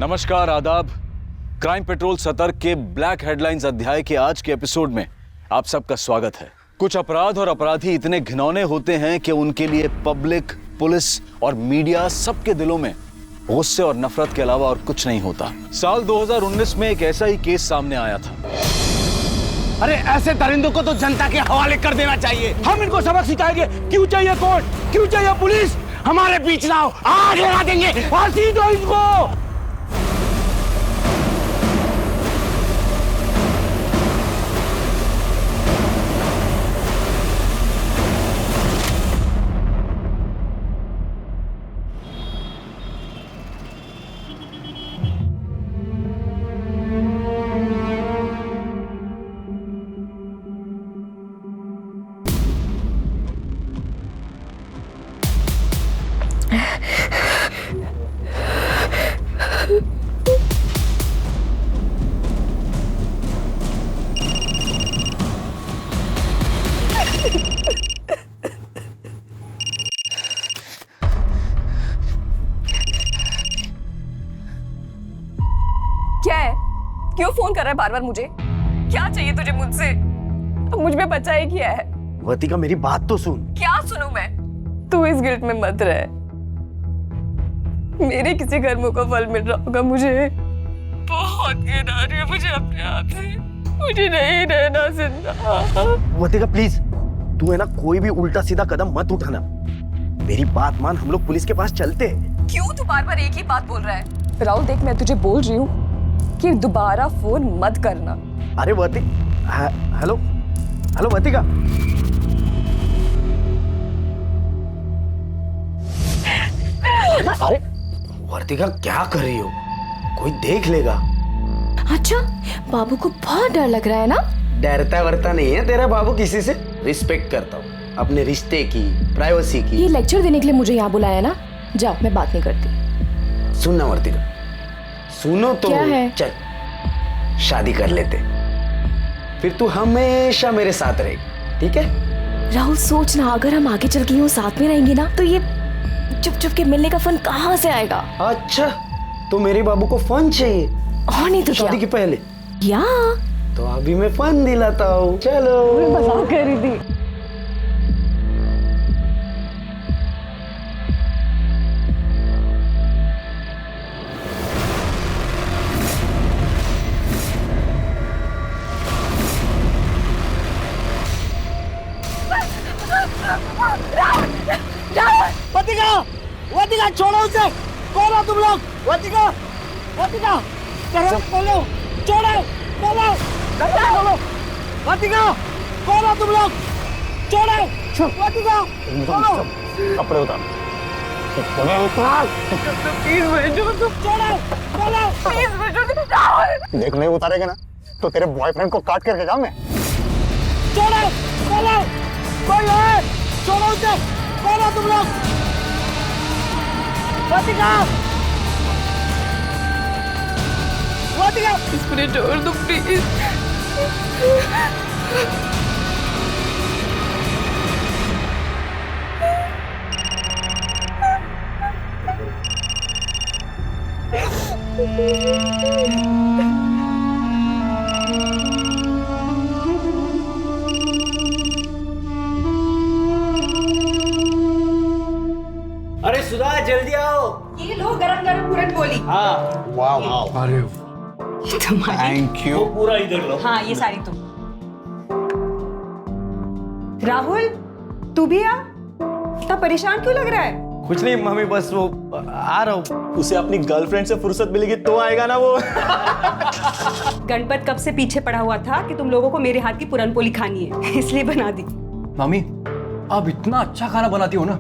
नमस्कार, आदाब। Crime petrol सतर्क के ब्लैक हेडलाइंस अध्याय के आज के एपिसोड में आप सबका स्वागत है। कुछ अपराध और अपराधी इतने घिनौने होते हैं कि उनके लिए पब्लिक, पुलिस और मीडिया सबके दिलों में गुस्से और नफरत के अलावा और कुछ नहीं होता। साल 2019 में एक ऐसा ही केस सामने आया था। अरे ऐसे दरिंदों को तो जनता के हवाले कर देना चाहिए। हम इनको सबक सिखाएंगे। क्यों चाहिए कोर्ट, क्यों चाहिए पुलिस? हमारे बीच ना हो, आग लगा देंगे। फांसी दो इनको। क्या है? क्यों फोन कर रहा है बार बार मुझे? क्या चाहिए तुझे मुझसे? अब मुझ में बचा ही क्या है? वर्तिका मेरी बात तो सुन। क्या सुनूं मैं? तू इस गिल्ट में मत रह। मेरे किसी कर्मों का फल मिल रहा होगा मुझे। बहुत घिन आ रही है मुझे अपने आप से। मुझे नहीं रहना जिंदा। वर्तिका प्लीज, तू है ना कोई भी उल्टा सीधा कदम मत उठाना। मेरी बात मान, हम लोग पुलिस के पास चलते हैं। क्यों तू बार बार एक ही बात बोल रहा है? राहुल देख, मैं तुझे बोल रही हूँ कि दोबारा फोन मत करना। अरे हेलो हेलो वर्तिका। अरे वर्तिका क्या कर रही हो? कोई देख लेगा। अच्छा, बाबू को बहुत डर लग रहा है ना? डरता वरता नहीं है तेरा बाबू किसी से। रिस्पेक्ट करता हूँ अपने रिश्ते की, प्राइवेसी की। ये लेक्चर देने के लिए मुझे यहाँ बुलाया ना? जाओ, मैं बात नहीं करती। सुनना वर्तिका, सुनो तो। क्या है? चल शादी कर लेते, फिर तू हमेशा मेरे साथ रहेगी, ठीक है? राहुल सोचना, अगर हम आगे चल के यूं साथ में रहेंगे ना, तो ये चुप चुप के मिलने का फन कहाँ से आएगा? अच्छा, तो मेरे बाबू को फन चाहिए और नहीं तो क्या? शादी के पहले या तो अभी मैं फन दिलाता हूँ। चलो। मजाक कर रही थी। वर्तिका, वर्तिका छोड़ो उसे। कौन हो तुम लोग? वर्तिका, वर्तिका, खोलो, छोड़ो, खोलो, खोलो। वर्तिका, कौन हो तुम लोग? छोड़ो, वर्तिका, खोलो। कपड़े उतार, कपड़े उतार। प्लीज भेजो, छोड़ो, खोलो। प्लीज भेजो। देख नहीं उतारेगा ना तो तेरे बॉयफ्रेंड को काट करके जाऊं मैं। छोड़ो, खोलो। कोई है? छोड़ो उसे। कौन हो तुम लोग? वर्तिका, वर्तिका। मुझे छोड़ दो प्लीज। अरे सुधा, जल्दी आओ। ये लो गरम गरम पूरन बोली। हाँ, वाह वाह, अरे तुम्हारी। Thank you. पूरा इधर लो। हाँ, ये सारी तुम। राहुल, तू भी आ। इतना परेशान क्यों लग रहा है? कुछ नहीं मम्मी, बस वो आ रहा हूँ। उसे अपनी गर्लफ्रेंड से फुर्सत मिलेगी तो आएगा ना वो। गणपत कब से पीछे पड़ा हुआ था कि तुम लोगों को मेरे हाथ की पूरन पोली खानी है, इसलिए बना दी। मामी, आप इतना अच्छा खाना बनाती हो ना,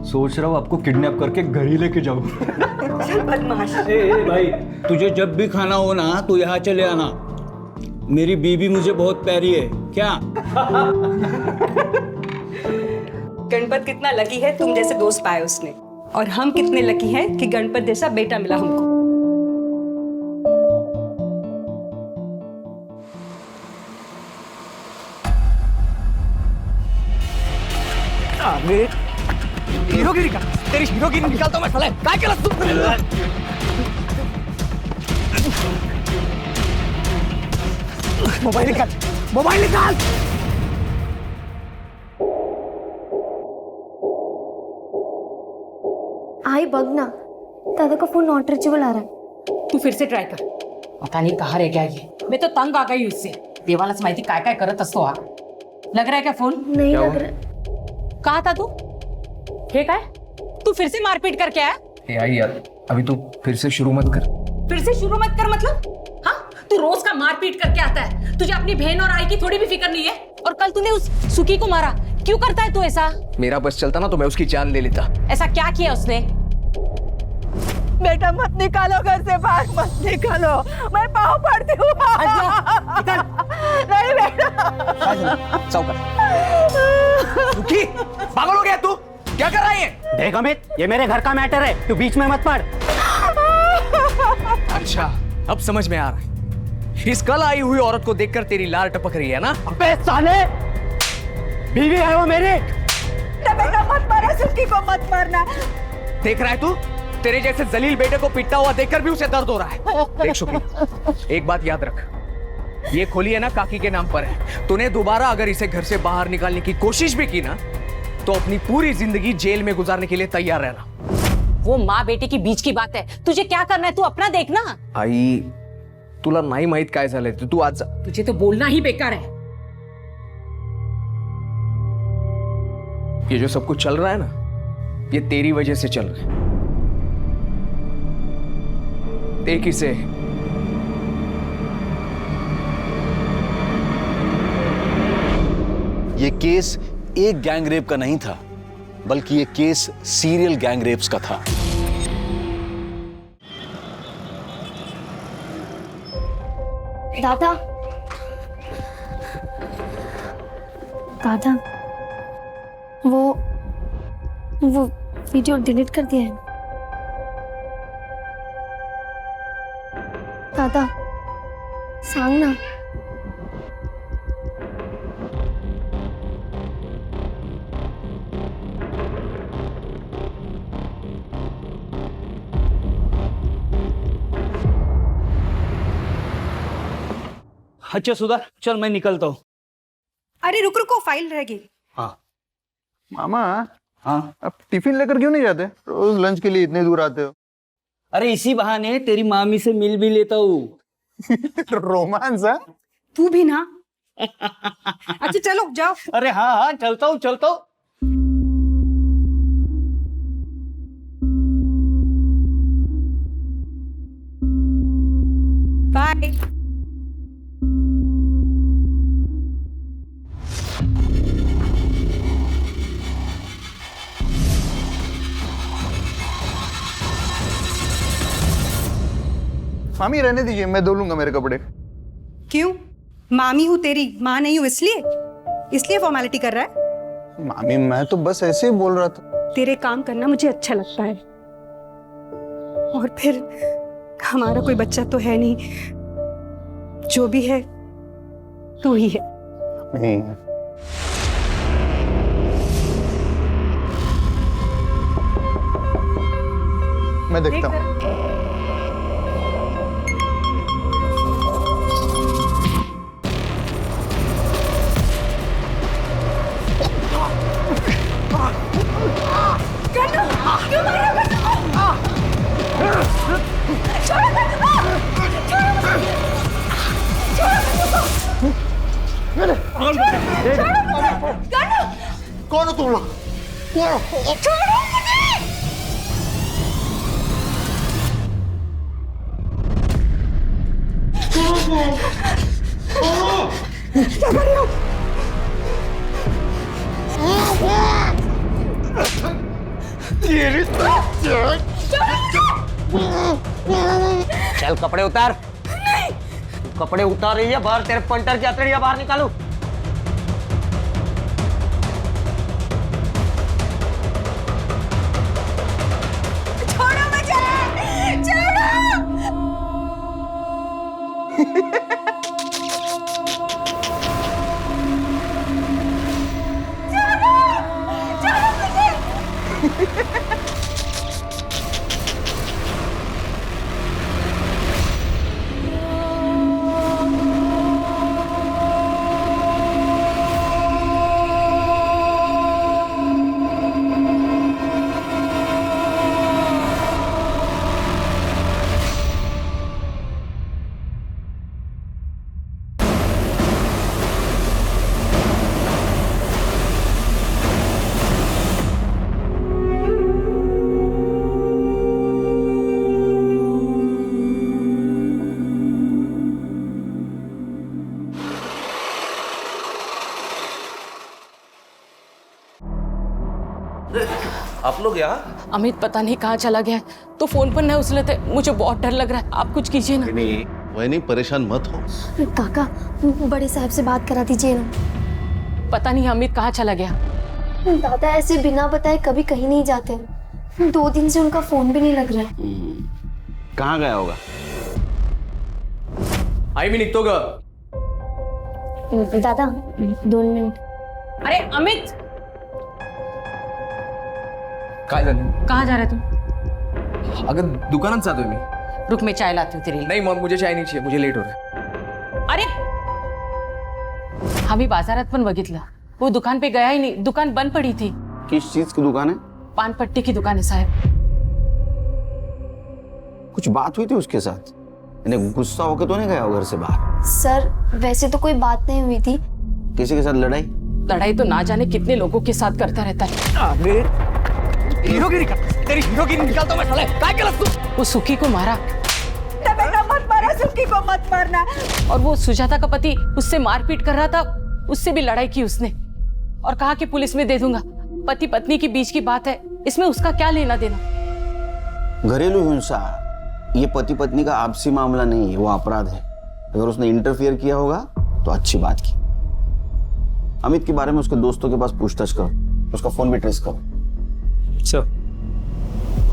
सोच रहा हूँ आपको किडनैप करके घर ही लेके जाऊँ। चल बदमाश। ए भाई, तुझे जब भी खाना हो ना तो यहाँ चले आना। मेरी बीबी मुझे बहुत प्यारी है। क्या? गणपत कितना लकी है तुम जैसे दोस्त पाए उसने, और हम कितने लकी हैं कि गणपत जैसा बेटा मिला हमको। हीरोगिरी का, तेरी हीरोगिरी निकालता हूं मैं साले। काय केलंस तू? मोबाइल निकाल, मोबाइल निकाल। आई बघ ना, दादा का फोन नॉट रीचेबल आ रहा है। तू फिर से ट्राय कर. पता नहीं कहाँ रह गया ये. मैं तो तंग आ गई हूँ इससे. देवालाच माहिती काय काय करत असतो हा. लग रहा है क्या फोन? नहीं लग रहा। कहा था तू? हे काय? तू फिर से मारपीट करके आया? ए आई यार, अभी तू फिर से शुरू मत कर। फिर से शुरू मत कर मतलब? हाँ, तू रोज का मारपीट करके आता है. तुझे अपनी बहन और आई की थोड़ी भी फिक्र नहीं है. और कल तूने उस सुखी को मारा. क्यों करता है तू ऐसा? मेरा बस चलता ना तो मैं उसकी जान ले लेता। ऐसा क्या किया उसने? बेटा मत निकालो घर से बाहर, मत निकालो, मैं पाँव पड़ती हूँ। नहीं बेटा। सुखी, पागल हो गया तू? क्या कर रहा है ये? देख अमित, ये मेरे घर का मैटर है, तू बीच में मत पड़। अच्छा, अब समझ में आ रहा है। इस कल आई हुई औरत को देखकर तेरी लार टपक रही है ना? अबे साले, बीवी है वो मेरी। बेटा मत मारा, सुखी को मत मारना। देख रहा है तू? तेरे जैसे जलील बेटे को पिटता हुआ देखकर भी उसे दर्द हो रहा है। देख शुक्री, एक बात याद रख, ये खोली है ना काकी के नाम पर है। तूने दोबारा अगर इसे घर से बाहर निकालने की कोशिश भी की ना, तो अपनी पूरी जिंदगी जेल में गुजारने के लिए तैयार रहना। वो माँ बेटे की बीच की बात है. तुझे क्या करना है तू अपना देखना. आई, तुला नाही माहित काय झालंय, तू आज जा. तुझे तो बोलना ही बेकार है. ये जो सब कुछ चल रहा है ना, ये तेरी वजह से चल रहा है। देख इसे, ये केस एक गैंग रेप का नहीं था, बल्कि ये केस सीरियल गैंग रेप्स का था। दादा, दादा, वो वीडियो डिलीट कर दिया है दादा, सांग ना। अच्छा सुधा, चल मैं निकलता हूँ। अरे रुक रुको, फाइल रह गई। मामा, हाँ, अब टिफिन लेकर क्यों नहीं जाते? रोज लंच के लिए इतने दूर आते हो। अरे इसी बहाने तेरी मामी से मिल भी लेता हूँ। रोमांस है? तू भी ना। अच्छा चलो जाओ। अरे हाँ हाँ, चलता हूँ चलता हूँ। बाय। मामी रहने दीजिए, मैं धो लूंगा मेरे कपड़े। क्यों? मामी हूँ तेरी, माँ नहीं हूँ इसलिए फॉर्मेलिटी कर रहा है? मामी मैं तो बस ऐसे ही बोल रहा था। तेरे काम करना मुझे अच्छा लगता है, और फिर हमारा कोई बच्चा तो है नहीं, जो भी है तू ही है। नहीं, मैं देखता हूँ। कौन हो तुम लोग? चल कपड़े उतार। कपड़े उतार रही है बाहर, तेरे पंटर की हथेलियां बाहर निकालू। छोड़ो मुझे, छोड़ो। छोड़ो मुझे। आप लोग यहाँ? अमित पता नहीं कहाँ चला गया है। तो फोन पर ना उछलते, मुझे बहुत डर लग रहा है। आप कुछ कीजिए ना। नहीं वह नहीं, परेशान मत हो। काका, बड़े साहब से बात करा दीजिए ना। पता नहीं अमित कहाँ चला गया। दादा ऐसे बिना बताए कभी कहीं नहीं जाते। 2 दिन से उनका फोन भी नहीं लग रहा है। कहाँ गया होगा? आई मी निघतो ग. दादा 2 मिनिट. अरे अमित, काय झालं? कहाँ जा रहे तुम? अगं दुकानात जातोय मी. रुक, मैं चाय लाती हूँ तेरे लिए। नहीं मॉम, मुझे चाय नहीं चाहिए, मुझे लेट हो रहा है. अरे आम्ही बाजारात पण बघितलं, वो दुकान पे गया ही नहीं, दुकान बंद पड़ी थी. किस चीज की दुकान है? पान पट्टी की दुकान है साहब. कुछ बात हुई थी उसके साथ? इन्हें गुस्सा होकर तो नहीं गया घर से बाहर? सर वैसे तो कोई बात नहीं हुई थी. किसी के साथ लड़ाई? लड़ाई तो ना जाने कितने लोगों के साथ करता रहता है. हीरोगिरी का, तेरी हीरोगिरी निकालता हूं मैं साले. काय केलंस तू? वो सुखी को मारा. बेटा मत मारा, सुखी को मत मारना. और वो सुजाता का पति उससे मारपीट कर रहा था, उससे भी लड़ाई की उसने और कहा कि पुलिस में दे दूंगा. पति पत्नी के बीच की बात है, इसमें उसका क्या लेना देना. घरेलू हिंसा ये पति पत्नी का आपसी मामला नहीं है, वो अपराध है. अगर उसने इंटरफियर किया होगा तो अच्छी बात की. अमित के बारे में उसके दोस्तों के पास पूछताछ करो, उसका फोन भी ट्रेस करो. सर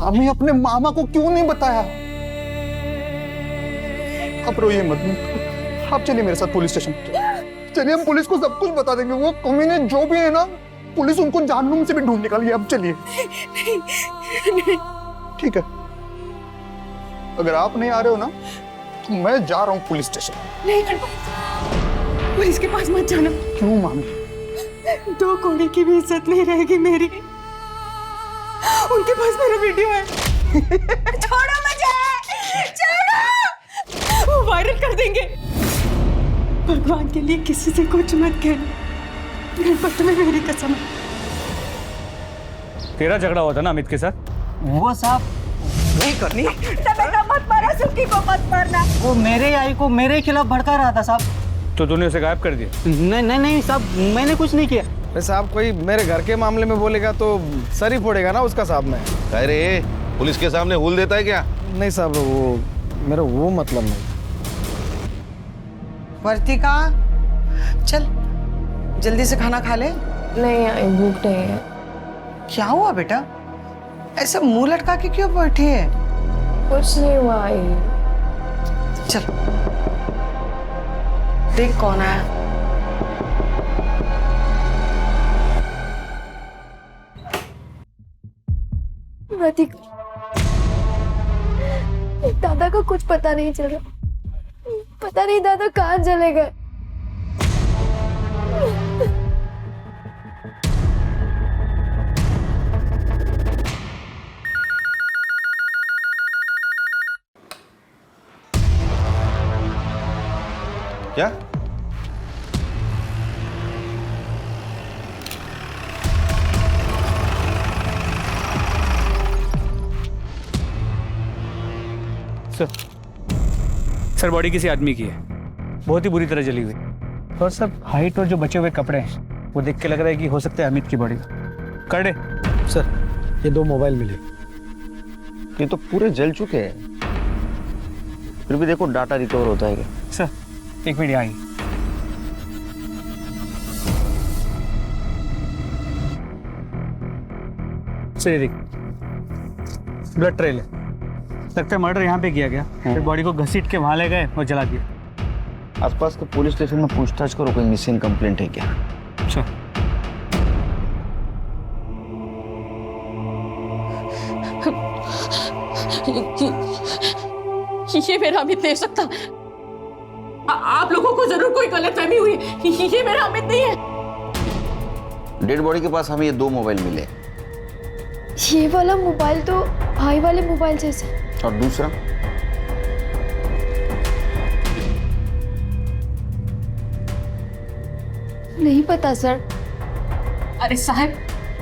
हमें अपने मामा को क्यों नहीं बताया? आप रोइए मत, आप चलिए मेरे साथ पुलिस स्टेशन. चलिए हम पुलिस को सब कुछ बता देंगे. वो कमीने जो भी है ना, पुलिस उनको जहन्नुम से भी ढूंढ निकालिए. अब चलिए. ठीक है, अगर आप नहीं आ रहे हो ना तो मैं जा रहा हूँ पुलिस स्टेशन. नहीं पुलिस के पास मत जाना. क्यों मामी? 2 कौड़ी की भी इज्जत नहीं रहेगी मेरी. उनके पास मेरा वीडियो है. छोड़ो मुझे, छोड़ो. वो वायरल कर देंगे. भगवान के लिए किसी से कुछ मत कहना. गणपति में मेरी कसम है. तेरा झगड़ा हुआ था ना अमित के साथ? वो साहब नहीं करनी. बेटा मत मारा, सुखी को मत मारना. वो मेरे आई को मेरे खिलाफ भड़का रहा था साहब. तो तूने उसे गायब कर दिया? नहीं साहब, मैंने कुछ नहीं किया. साहब कोई मेरे घर के मामले में बोलेगा तो सर ही फोड़ेगा ना उसका साहब. में अरे पुलिस के सामने हुल देता है क्या? नहीं साहब, वो मेरा वो मतलब नहीं. वर्तिका चल जल्दी से खाना खा ले. नहीं आई, भूख नहीं है. क्या हुआ बेटा, ऐसा मुंह लटका के क्यों बैठी है? कुछ नहीं हुआ आई. चल देख कौन आया. दादा को कुछ पता नहीं चल रहा. पता नहीं दादा कहाँ चले गए. क्या? सर बॉडी किसी आदमी की है, बहुत ही बुरी तरह जली हुई. और सब हाइट और जो बचे हुए कपड़े हैं वो देख के लग रहा है कि हो सकता है अमित की बॉडी. कर दे. सर ये 2 मोबाइल मिले. ये तो पूरे जल चुके हैं, फिर भी देखो डाटा रिकवर होता है क्या? सर 1 मिनट आएंगे. सर देख, ब्लड ट्रेल है. लगता है मर्डर यहाँ पे किया गया, फिर बॉडी को घसीट के वहां ले गए और जला दिया. आसपास के पुलिस स्टेशन में पूछताछ करो, कोई मिसिंग कंप्लेंट है क्या? अच्छा. ये मेरा अमित नहीं हो सकता. आप लोगों को जरूर कोई गलतफहमी हुई. ये मेरा अमित नहीं है. डेड बॉडी के पास हमें ये 2 मोबाइल मिले. ये वाला मोबाइल तो भाई वाले मोबाइल जैसे. और दूसरा? नहीं पता सर. अरे साहब,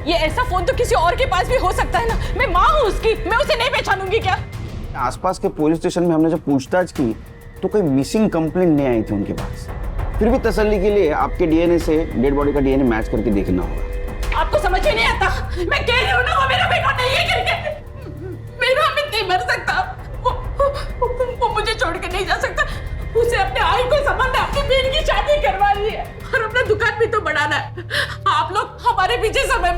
ये ऐसा फोन तो किसी और के पास भी हो सकता है ना. मैं माँ हूँ उसकी, मैं उसे नहीं पहचानूंगी क्या? आसपास के पुलिस स्टेशन में हमने जब पूछताछ की तो कोई मिसिंग कंप्लेंट नहीं आई थी उनके पास. फिर भी तसल्ली के लिए आपके डीएनए से डेड बॉडी का डीएनए मैच करके देखना होगा. आपको समझ में नहीं आता. मैं कह रही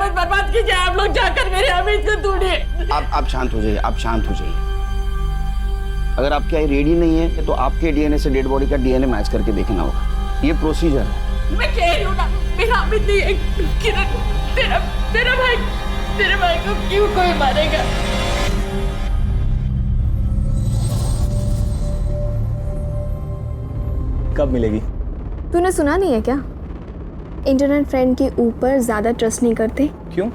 मत बर्बाद कीजिए। आप लोग जाकर मेरे अमित को ढूंढिए। आप शांत हो जाइए, आप शांत हो जाइए। अगर आपकी आई रेडी नहीं है तो आपके डीएनए से डेड बॉडी का डीएनए मैच करके देखना होगा। ये प्रोसीजर है। मैं कह रही हूँ ना, मेरा अमित नहीं है। किरण, तेरा भाई को क्यों कोई मारेगा? कब मिलेगी? तूने सुना नहीं है क्या? इंटरनेट फ्रेंड के ऊपर ज्यादा ट्रस्ट नहीं करते। क्यों?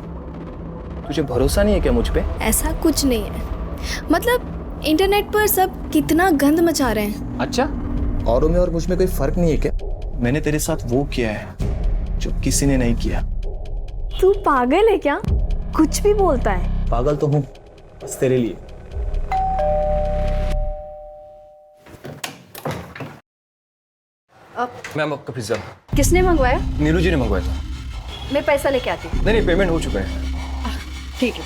तुझे भरोसा नहीं है क्या मुझ पे? ऐसा कुछ नहीं है, मतलब इंटरनेट पर सब कितना गंद मचा रहे हैं। अच्छा, औरों में और मुझ में कोई फर्क नहीं है क्या? मैंने तेरे साथ वो किया है जो किसी ने नहीं किया। तू पागल है क्या? कुछ भी बोलता है। पागल तो हूँ, बस तेरे लिए। मैम आपका पिज्जा। किसने मंगवाया? नीरू जी ने मंगवाया था। मैं पैसा लेके आती हूँ। नहीं, पेमेंट हो चुका है। ठीक है।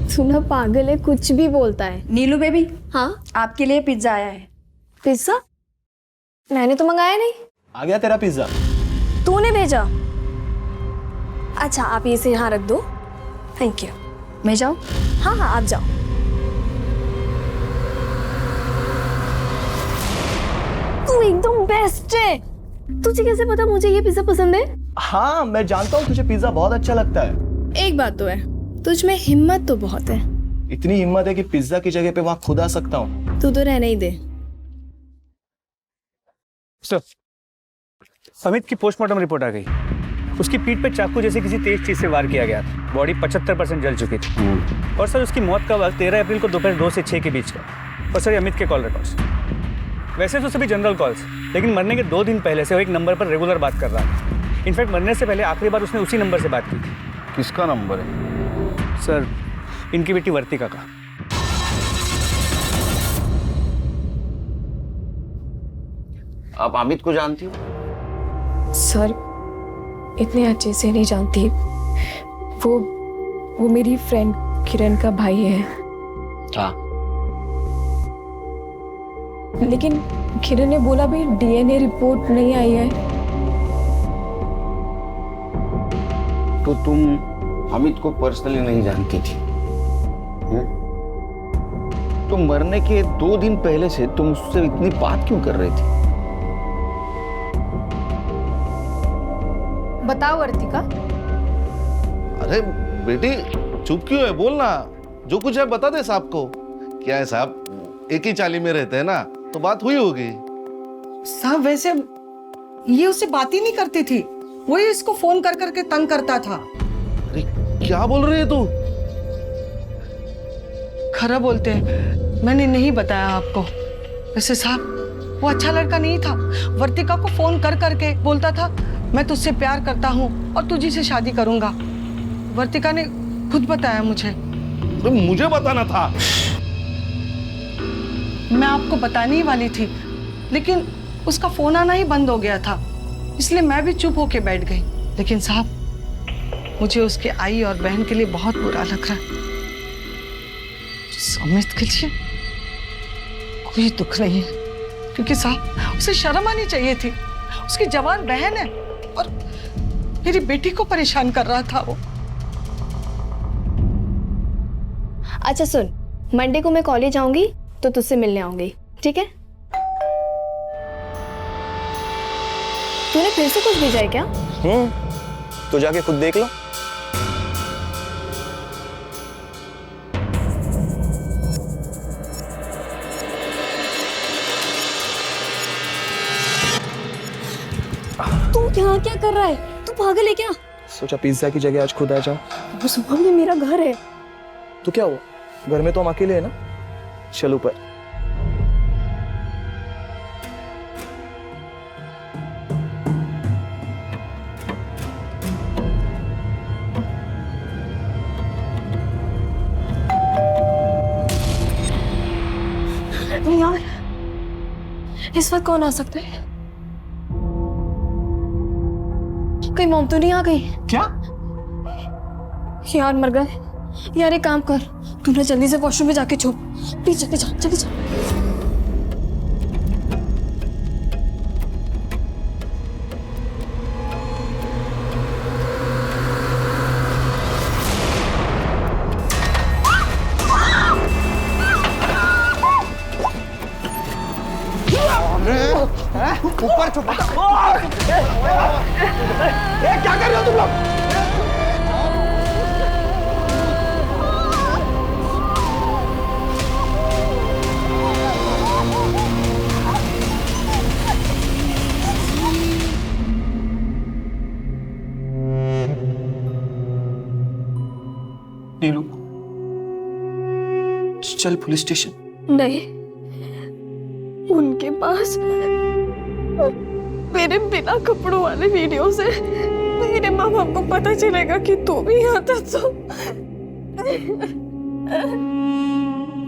सुना पागल है, कुछ भी बोलता है। नीलू बेबी, हाँ, आपके लिए पिज्जा आया है। पिज्जा? मैंने तो मंगाया नहीं। आ गया तेरा पिज्जा। तूने भेजा? अच्छा, आप इसे यहाँ रख दो। Thank you. मैं जाऊँ? हाँ हाँ, आप जाओ। तू एकदम बेस्ट है। तुझे कैसे पता मुझे ये पिज्जा पसंद है? हाँ, मैं जानता हूँ तुझे पिज्जा बहुत अच्छा लगता है। एक बात तो है, तुझ में हिम्मत तो बहुत है। इतनी हिम्मत है कि पिज्जा की जगह पे वहाँ खुद आ सकता हूँ। तू तो रहने ही दे। सर, अमित की पोस्टमार्टम रिपोर्ट आ गई। उसकी पीठ पे चाकू जैसे किसी तेज चीज से वार किया गया था। बॉडी 75% जल चुकी थी। और सर, उसकी मौत का वक्त 13 अप्रैल को दोपहर 2 से 6 के बीच का। और सर, अमित के कॉल रिकॉर्ड्स, वैसे तो सभी जनरल कॉल्स, लेकिन मरने के 2 दिन पहले से वो एक नंबर पर रेगुलर बात कर रहा था। इनफैक्ट मरने से पहले आखिरी बार उसने उसी नंबर से बात की थी। किसका नंबर है? सर, इनकी बेटी वर्तिका का। आप अमित को जानती हो? सर, इतने अच्छे से नहीं जानती। वो मेरी फ्रेंड किरण का भाई है। हाँ। लेकिन किरण ने बोला भी डीएनए रिपोर्ट नहीं आई है। तो तुम अमित को पर्सनली नहीं जानती थी? तो मरने के 2 दिन पहले से तुम उससे इतनी बात क्यों कर रहे थे? बताओ वर्तिका। अरे बेटी, चुप क्यों है? बोलना, जो कुछ है बता दे साहब को। क्या है साहब, एक ही चाली में रहते हैं ना, तो बात हुई होगी। साहब, वैसे ये उससे बात ही नहीं करती थी, वही इसको फोन कर करके तंग करता था। अरे क्या बोल रही है तू? खरा बोलते हैं, मैंने नहीं बताया आपको। वैसे साहब, वो अच्छा लड़का नहीं था। वर्तिका को फोन कर करके बोलता था मैं तुझसे प्यार करता हूँ और तुझी से शादी करूंगा। वर्तिका ने खुद बताया मुझे। तो मुझे बताना था। मैं आपको बताने ही वाली थी, लेकिन उसका फोन आना ही बंद हो गया था, इसलिए मैं भी चुप होके बैठ गई। लेकिन साहब, मुझे उसके आई और बहन के लिए बहुत बुरा लग रहा है। अमित के लिए कोई दुख नहीं है, क्योंकि साहब उसे शर्म आनी चाहिए थी। उसकी जवान बहन है और मेरी बेटी को परेशान कर रहा था वो। अच्छा सुन, मंडे को मैं कॉलेज आऊंगी तो तुझसे मिलने आऊंगी, ठीक है? तूने फिर से कुछ भेजा है क्या? तो जाके खुद देख लो। तू यहाँ क्या कर रहा है? तू पागल है क्या? सोचा पिज्जा की जगह आज खुद आ जाओ। वो सुबह ये मेरा घर है। तो क्या हुआ, घर में तो हम अकेले हैं ना। चल ऊपर। यार, इस वक्त कौन आ सकता है? कहीं मॉम तो नहीं आ गई? क्या यार, मर गए। यार एक काम कर, तूने जल्दी से वॉशरूम में जाके छुप। प्लीज जल्दी जा, जल्दी जा। क्या कर रहे हो तुम लोग? नीलू, चल पुलिस स्टेशन। नहीं, उनके पास मेरे बिना कपड़ों वाले वीडियो से मेरे माँ बाप को पता चलेगा कि तू भी यहाँ था तो।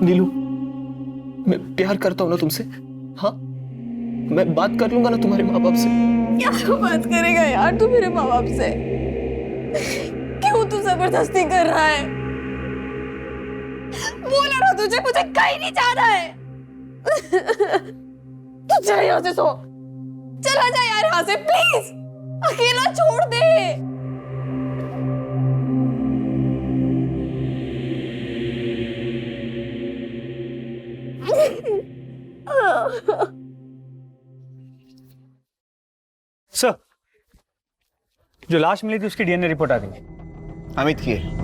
नीलू, मैं प्यार करता हूँ ना तुमसे। हाँ, मैं बात कर लूंगा ना तुम्हारे माँ बाप से। क्या बात करेगा यार तू मेरे माँ बाप से? क्यों तू जबरदस्ती कर रहा है? बोला ना तुझे, मुझे कहीं नहीं जाना है। तू जा यहाँ से, सो चला जा यार यहाँ से प्लीज, अकेला छोड़ दे। सर, जो लाश मिली थी उसकी डीएनए रिपोर्ट आ गई। अमित की है।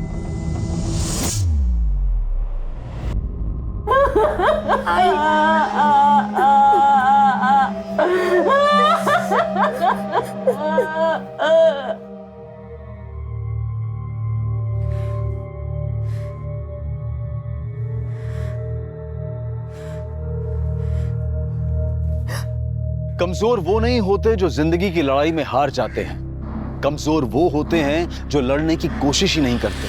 कमजोर वो नहीं होते जो जिंदगी की लड़ाई में हार जाते हैं, कमजोर वो होते हैं जो लड़ने की कोशिश ही नहीं करते,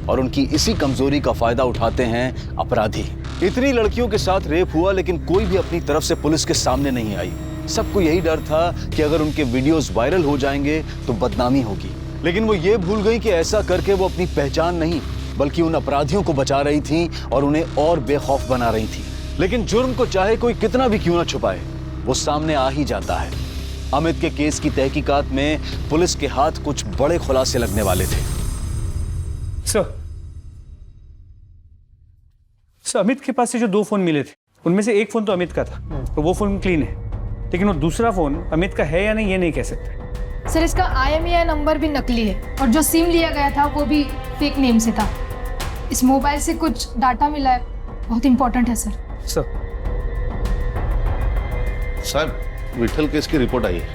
और उनकी इसी कमजोरी का फायदा उठाते हैं अपराधी। इतनी लड़कियों के साथ रेप हुआ लेकिन कोई भी अपनी तरफ से पुलिस के सामने नहीं आई। सबको यही डर था कि अगर उनके वीडियोस वायरल हो जाएंगे तो बदनामी होगी, लेकिन वो ये भूल गई कि ऐसा करके वो अपनी पहचान नहीं बल्कि उन अपराधियों को बचा रही थी और उन्हें और बेखौफ बना रही थी। लेकिन जुर्म को चाहे कोई कितना भी क्यों ना छुपाए, वो सामने आ ही जाता है। अमित के केस की तहकीकात में पुलिस के हाथ कुछ बड़े खुलासे लगने वाले थे। सर, अमित के पास से जो 2 फोन मिले थे उनमें से एक फोन तो अमित का था, तो वो फोन क्लीन है, लेकिन वो दूसरा फोन अमित का है या नहीं ये नहीं कह सकते। सर, इसका IMEI नंबर भी नकली है और जो सिम लिया गया था वो भी फेक नेम से था। इस मोबाइल से कुछ डाटा मिला है, बहुत इंपॉर्टेंट है सर। साहब, विठल केस की रिपोर्ट आई है।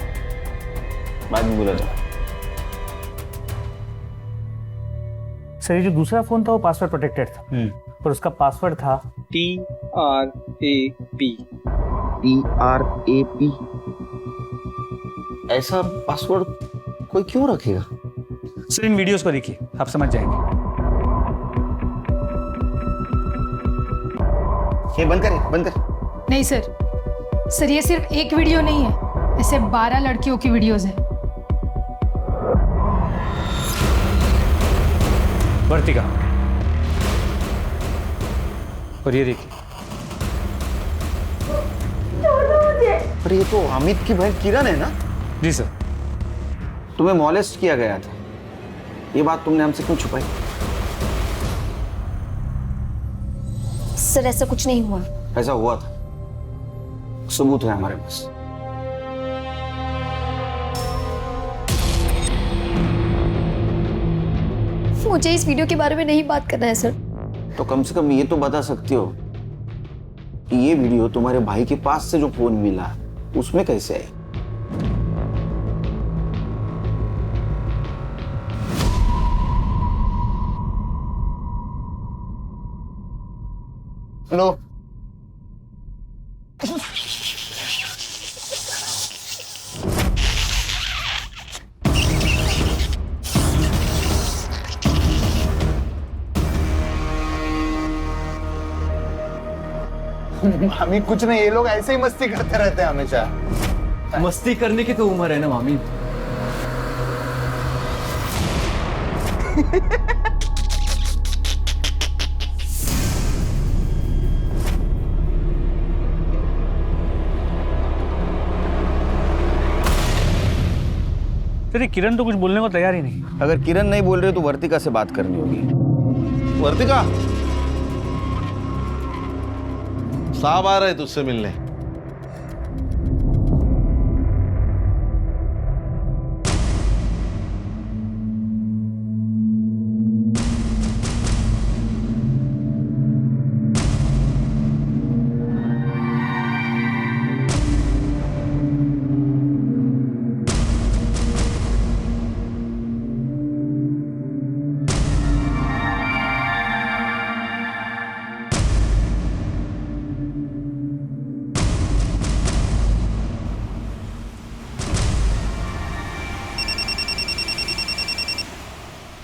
बाद में बोला था। सर, ये जो दूसरा फोन था वो पासवर्ड प्रोटेक्टेड था, पर उसका पासवर्ड था TRAP। TRAP? ऐसा पासवर्ड कोई क्यों रखेगा? सर, इन वीडियोस को देखिए, आप समझ जाएंगे। ये बंद कर। नहीं सर, ये सिर्फ एक वीडियो नहीं है, ऐसे 12 लड़कियों की वीडियोस है। वर्तिका, और ये देखिए। पर ये तो अमित की बहन किरण है ना? जी सर। तुम्हें मॉलेस्ट किया गया था, ये बात तुमने हमसे क्यों छुपाई? सर, ऐसा कुछ नहीं हुआ। ऐसा हुआ था, सबूत है हमारे पास। मुझे इस वीडियो के बारे में नहीं बात करना है सर। तो कम से कम ये तो बता सकती हो कि ये वीडियो तुम्हारे भाई के पास से जो फोन मिला उसमें कैसे है? हेलो, मामी कुछ नहीं, ये लोग ऐसे ही मस्ती करते रहते हैं हमेशा। मस्ती करने की तो उम्र है ना मामी। तेरी किरण तो कुछ बोलने को तैयार ही नहीं। अगर किरण नहीं बोल रही तो वर्तिका से बात करनी होगी। वर्तिका, साहब आ रहे तुझसे मिलने।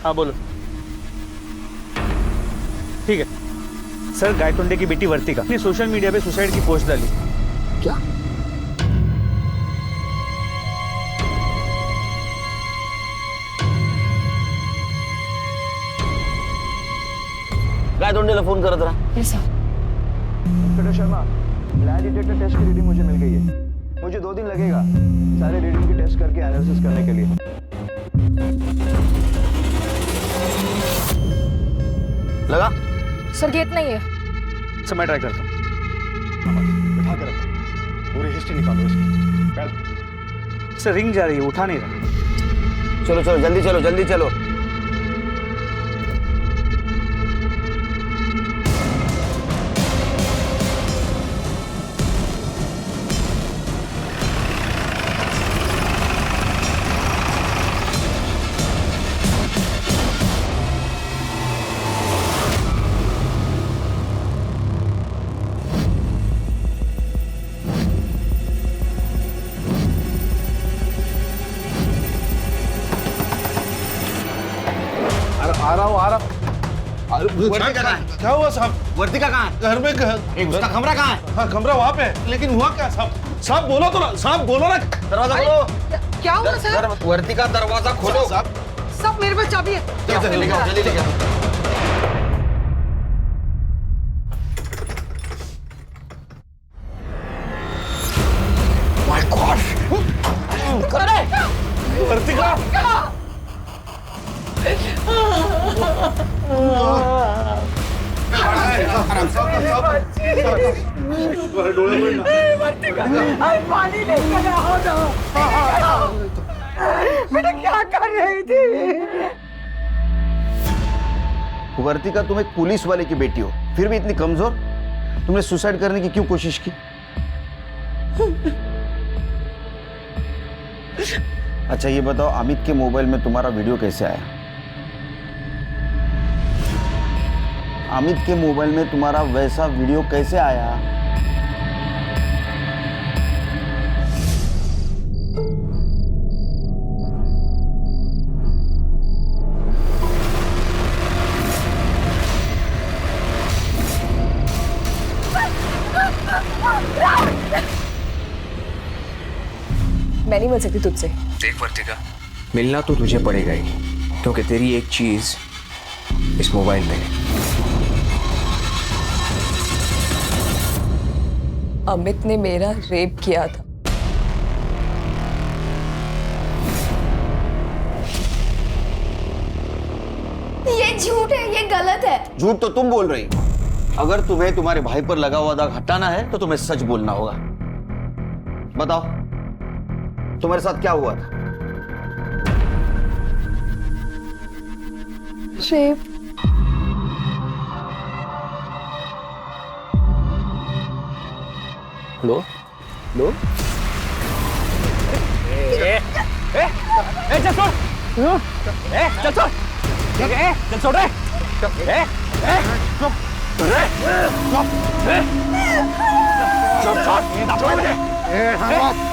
हाँ बोलो। ठीक है सर, गायतोंडे की बेटी वर्तिका ने सोशल मीडिया पे सुसाइड की पोस्ट डाली। क्या? गायतोंडेला फोन करत रहा। Inspector Sharma, lie detector test की रीडिंग मुझे मिल गई है। मुझे 2 दिन लगेगा सारे रीडिंग की टेस्ट करके एनालिसिस करने के लिए। लगा? सर गेट नहीं है। सर मैं ट्राई करता हूँ। बिठा कर रखो, पूरी हिस्ट्री निकालो इसकी। सर रिंग जा रही है, उठा नहीं रहा। चलो चलो जल्दी चलो, जल्दी चलो। आ रहा हूँ। वर्तिका कहाँ है? क्या हुआ साहब? वर्तिका कहाँ है? घर में उसका कमरा कहाँ है? हाँ कमरा वहाँ पे है, लेकिन हुआ क्या साहब? साहब बोलो तो ना, साहब बोलो ना। दरवाजा खोलो। क्या हुआ सर? वर्तिका दरवाजा खोलो। साहब सब मेरे पास चाबी है। जल्दी लेके आओ, जल्दी लेके आओ। वर्तिका पानी लेकर आओ ना। बेटा क्या कर रही थी? वर्तिका, तुम एक पुलिस वाले की बेटी हो, फिर भी इतनी कमजोर। तुमने सुसाइड करने की क्यों कोशिश की? अच्छा ये बताओ, अमित के मोबाइल में तुम्हारा वीडियो कैसे आया? अमित के मोबाइल में तुम्हारा वैसा वीडियो कैसे आया? मैं नहीं मिल सकती तुझसे। देख वर्तिका, मिलना तो तुझे पड़ेगा ही, क्योंकि तेरी एक चीज इस मोबाइल में है। अमित ने मेरा रेप किया था। ये झूठ है, ये गलत है। झूठ तो तुम बोल रही। अगर तुम्हें तुम्हारे भाई पर लगा हुआ दाग हटाना है तो तुम्हें सच बोलना होगा। बताओ तुम्हारे साथ क्या हुआ था? रेप। लो लो। चल छोड़। चल छोड़। चल छोड़ रे।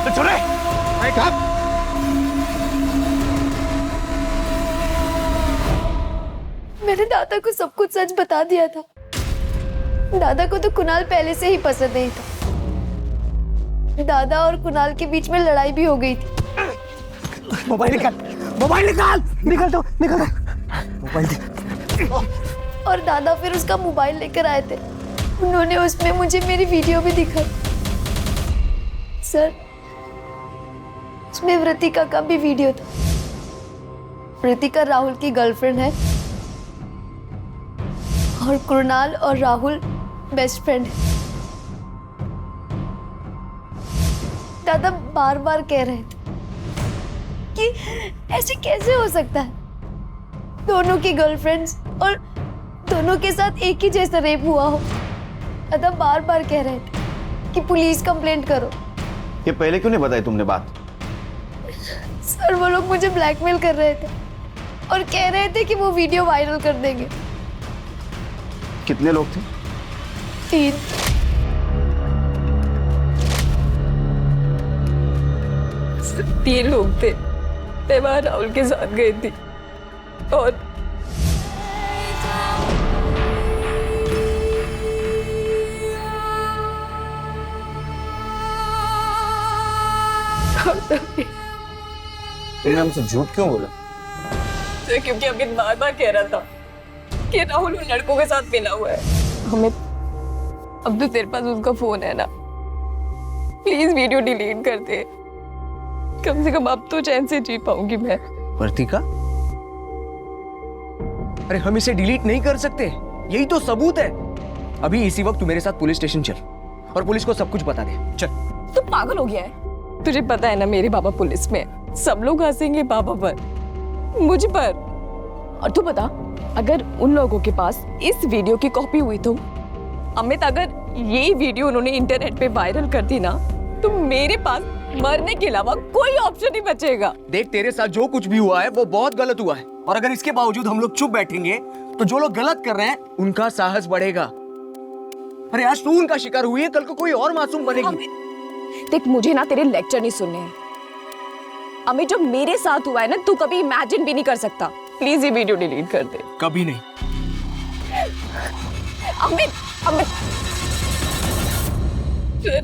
छोड़ रे। मैंने दादा को सब कुछ सच बता दिया था। दादा को तो कुणाल पहले से ही पसंद नहीं था। दादा और कुणाल के बीच में लड़ाई भी हो गई थी। मोबाइल निकाल, मोबाइल निकाल, निकल दो, निकल दो। मोबाइल और दादा फिर उसका मोबाइल लेकर आए थे। उन्होंने उसमें मुझे मेरी वीडियो भी दिखाई। सर, उसमें वृतिका का भी वीडियो था। वृतिका राहुल की गर्लफ्रेंड है और कुणाल और राहुल बेस्ट फ्रेंड है। दादा बार बार कह रहे थे कि ऐसे कैसे हो सकता है, दोनों की गर्लफ्रेंड्स और दोनों के साथ एक ही जैसा रेप हुआ हो। दादा बार बार कह रहे थे कि पुलिस कंप्लेंट करो। ये पहले क्यों नहीं बताई तुमने बात? सर वो लोग मुझे ब्लैकमेल कर रहे थे और कह रहे थे कि वो वीडियो वायरल कर देंगे। कितने लोग थे? 3। तीन लोग थे। मैं वहां राहुल के साथ गई थी और छोड़ दो तुमने हमसे झूठ क्यों बोला? सर, क्योंकि अमित बार बार कह रहा था कि राहुल उन लड़कों के साथ मिला हुआ है। अमित, अब तो तेरे पास उसका फोन है ना, प्लीज वीडियो डिलीट कर दे। कम से कम अब तो चैन से जी पाऊंगी मैं। वर्तिका, अरे हम इसे डिलीट नहीं कर सकते, यही तो सबूत है। अभी इसी वक्त तू मेरे साथ पुलिस स्टेशन चल और पुलिस को सब कुछ बता दे। चल। तू पागल हो गया है? तुझे पता है ना मेरे बाबा पुलिस में है। सब लोग हंसेंगे बाबा पर, मुझ पर। और तू बता, अगर उन लोगों के पास इस वीडियो की कॉपी हुई तो अमित, अगर ये वीडियो उन्होंने इंटरनेट पे वायरल कर दी ना, तो मेरे पास मरने के अलावा कोई ऑप्शन नहीं बचेगा। देख, तेरे साथ जो कुछ भी हुआ है वो बहुत गलत हुआ है, और अगर इसके बावजूद हम लोग चुप बैठेंगे तो जो लोग गलत कर रहे हैं उनका साहस बढ़ेगा। अरे आज तू उनका शिकार हुई है, कल को कोई और मासूम बनेगी। देख, मुझे ना तेरे लेक्चर नहीं सुनने हैं। अमित, जो मेरे साथ हुआ है ना, तू कभी इमेजिन भी नहीं कर सकता। प्लीज ये वीडियो डिलीट कर दे। कभी नहीं। अमित, अमित,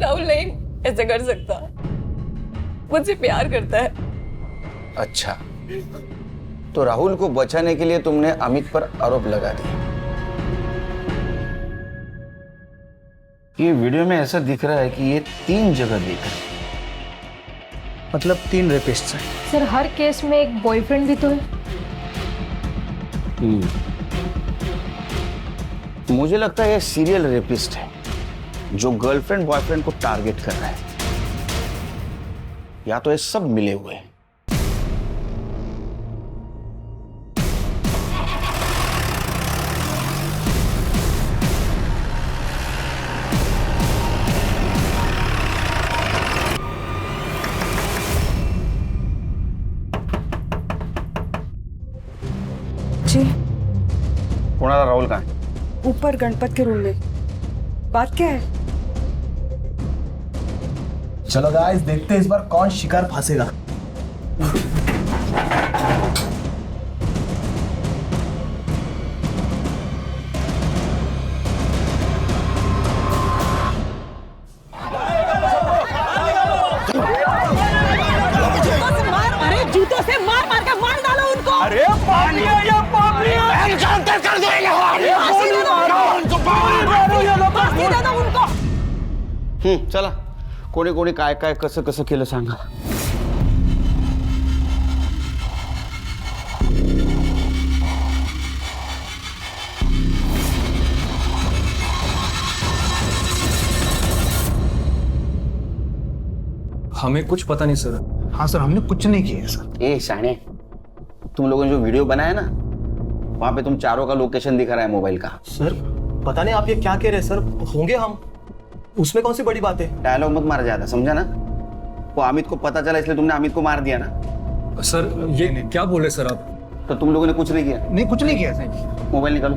राहुल नहीं ऐसा कर सकता, मुझसे प्यार करता है। अच्छा, तो राहुल को बचाने के लिए तुमने अमित पर आरोप लगा दिया। ये वीडियो में ऐसा दिख रहा है कि ये 3 जगह देख रहे हैं। मतलब 3 रेपिस्ट हैं। सर, हर केस में एक बॉयफ्रेंड भी तो है। मुझे लगता है ये सीरियल रेपिस्ट है जो गर्लफ्रेंड बॉयफ्रेंड को टारगेट कर रहा है, या तो ये सब मिले हुए हैं। जी, कोणाला राहुल कहाँ है? ऊपर गणपत के रूम में। बात क्या है? चलो गाइस, देखते हैं इस बार कौन शिकार फंसेगा। अरे जूतों से मार मार के मार डालो उनको। अरे चला, कोणी कोणी काय काय कसं कसं केलं सांगा. हमें कुछ पता नहीं सर. हाँ सर, हमने कुछ नहीं किया सर. ए शाने, तुम लोगों ने जो वीडियो बनाया ना, वहां पे तुम चारों का लोकेशन दिखा रहा है मोबाइल का. सर पता नहीं आप ये क्या कह रहे हैं सर. होंगे हम, उसमें कौन सी बड़ी बात है. डायलॉग मत मार ज्यादा, समझा ना. वो अमित को पता चला इसलिए तुमने अमित को मार दिया ना. सर ये क्या बोल रहे सर आप. तो तुम लोगों ने कुछ नहीं किया. नहीं, कुछ नहीं किया सर. मोबाइल निकालो.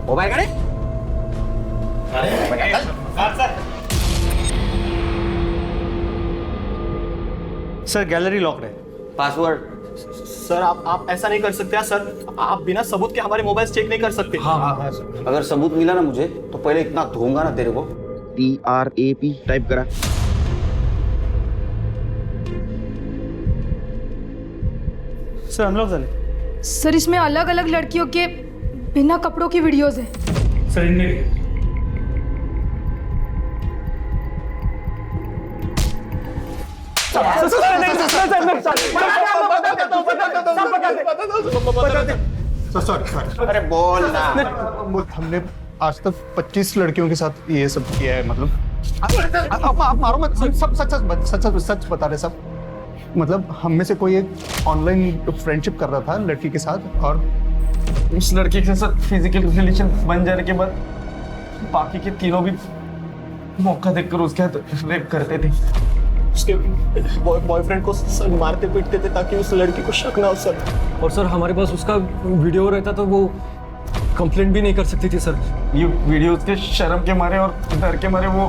मोबाइल काढे. सर गैलरी लॉक है. पासवर्ड. सर आप ऐसा नहीं कर सकते सर. आप बिना सबूत के हमारे मोबाइल चेक नहीं कर सकते. हाँ सर. अगर सबूत मिला ना मुझे, तो पहले इतना धोऊंगा ना तेरे को. TRAP टाइप करा. सर अनलॉक झाले. सर इसमें अलग अलग लड़कियों के बिना कपड़ों की वीडियोस हैं. सर इनमें अरे बोल ना. हमने आज तक 25 लड़कियों के साथ ये सब किया है. मतलब आप मारो मत. सच बता रहे सब. मतलब हम में से कोई एक ऑनलाइन फ्रेंडशिप कर रहा था लड़की के साथ, और उस लड़की के साथ फिजिकल रिलेशन बन जाने के बाद बाकी के तीनों भी मौका देखकर उसके साथ रेप करते थे. उसके बॉयफ्रेंड को सर मारते पीटते थे ताकि उस लड़की को शक ना हो सर. और सर हमारे पास उसका वीडियो रहता तो वो कंप्लेंट भी नहीं कर सकती थी सर. ये वीडियो के शर्म के मारे और डर के मारे वो